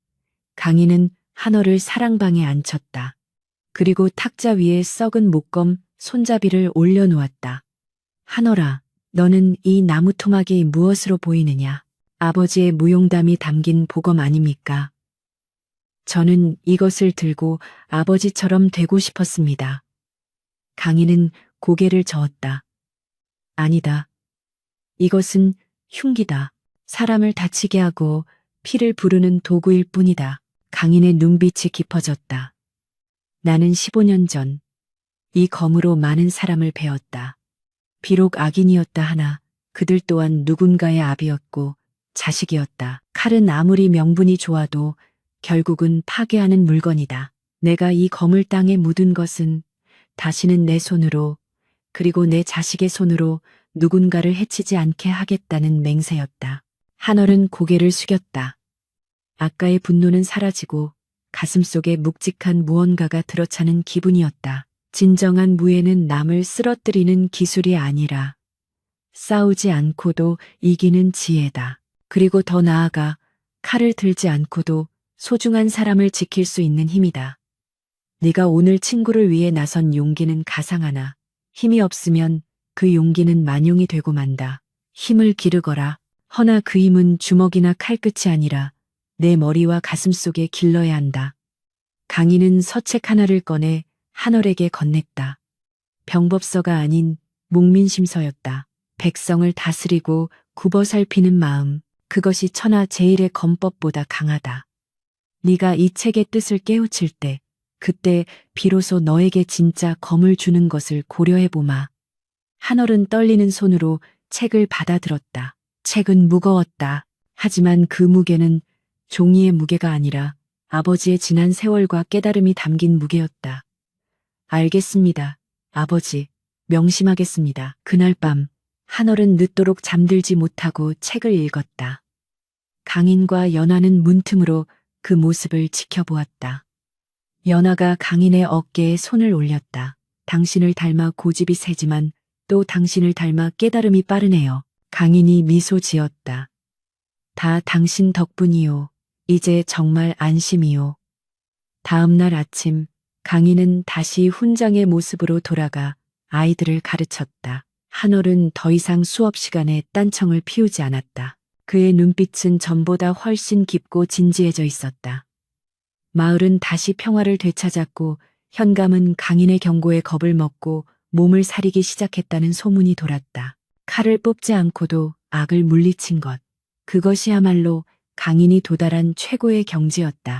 강인은 한월을 사랑방에 앉혔다. 그리고 탁자 위에 썩은 목검 손잡이를 올려놓았다. 한월아, 너는 이 나무 토막이 무엇으로 보이느냐? 아버지의 무용담이 담긴 보검 아닙니까? 저는 이것을 들고 아버지처럼 되고 싶었습니다. 강인은 고개를 저었다. 아니다. 이것은 흉기다. 사람을 다치게 하고 피를 부르는 도구일 뿐이다. 강인의 눈빛이 깊어졌다. 나는 15년 전 이 검으로 많은 사람을 베었다. 비록 악인이었다 하나 그들 또한 누군가의 아비였고 자식이었다. 칼은 아무리 명분이 좋아도 결국은 파괴하는 물건이다. 내가 이 검을 땅에 묻은 것은 다시는 내 손으로 그리고 내 자식의 손으로 누군가를 해치지 않게 하겠다는 맹세였다. 한월은 고개를 숙였다. 아까의 분노는 사라지고 가슴속에 묵직한 무언가가 들어차는 기분이었다. 진정한 무예는 남을 쓰러뜨리는 기술이 아니라 싸우지 않고도 이기는 지혜다. 그리고 더 나아가 칼을 들지 않고도 소중한 사람을 지킬 수 있는 힘이다. 네가 오늘 친구를 위해 나선 용기는 가상하나 힘이 없으면 그 용기는 만용이 되고 만다. 힘을 기르거라. 허나 그 힘은 주먹이나 칼끝이 아니라 내 머리와 가슴 속에 길러야 한다. 강인은 서책 하나를 꺼내 한월에게 건넸다. 병법서가 아닌 목민심서였다. 백성을 다스리고 굽어 살피는 마음, 그것이 천하 제일의 검법보다 강하다. 네가 이 책의 뜻을 깨우칠 때, 그때 비로소 너에게 진짜 검을 주는 것을 고려해보마. 한월은 떨리는 손으로 책을 받아들었다. 책은 무거웠다. 하지만 그 무게는 종이의 무게가 아니라 아버지의 지난 세월과 깨달음이 담긴 무게였다. 알겠습니다, 아버지. 명심하겠습니다. 그날 밤 한월은 늦도록 잠들지 못하고 책을 읽었다. 강인과 연화는 문틈으로 그 모습을 지켜보았다. 연화가 강인의 어깨에 손을 올렸다. 당신을 닮아 고집이 세지만 또 당신을 닮아 깨달음이 빠르네요. 강인이 미소 지었다. 다 당신 덕분이요. 이제 정말 안심이요. 다음 날 아침 강인은 다시 훈장의 모습으로 돌아가 아이들을 가르쳤다. 한월은 더 이상 수업 시간에 딴청을 피우지 않았다. 그의 눈빛은 전보다 훨씬 깊고 진지해져 있었다. 마을은 다시 평화를 되찾았고 현감은 강인의 경고에 겁을 먹고 몸을 사리기 시작했다는 소문이 돌았다. 칼을 뽑지 않고도 악을 물리친 것. 그것이야말로 강인이 도달한 최고의 경지였다.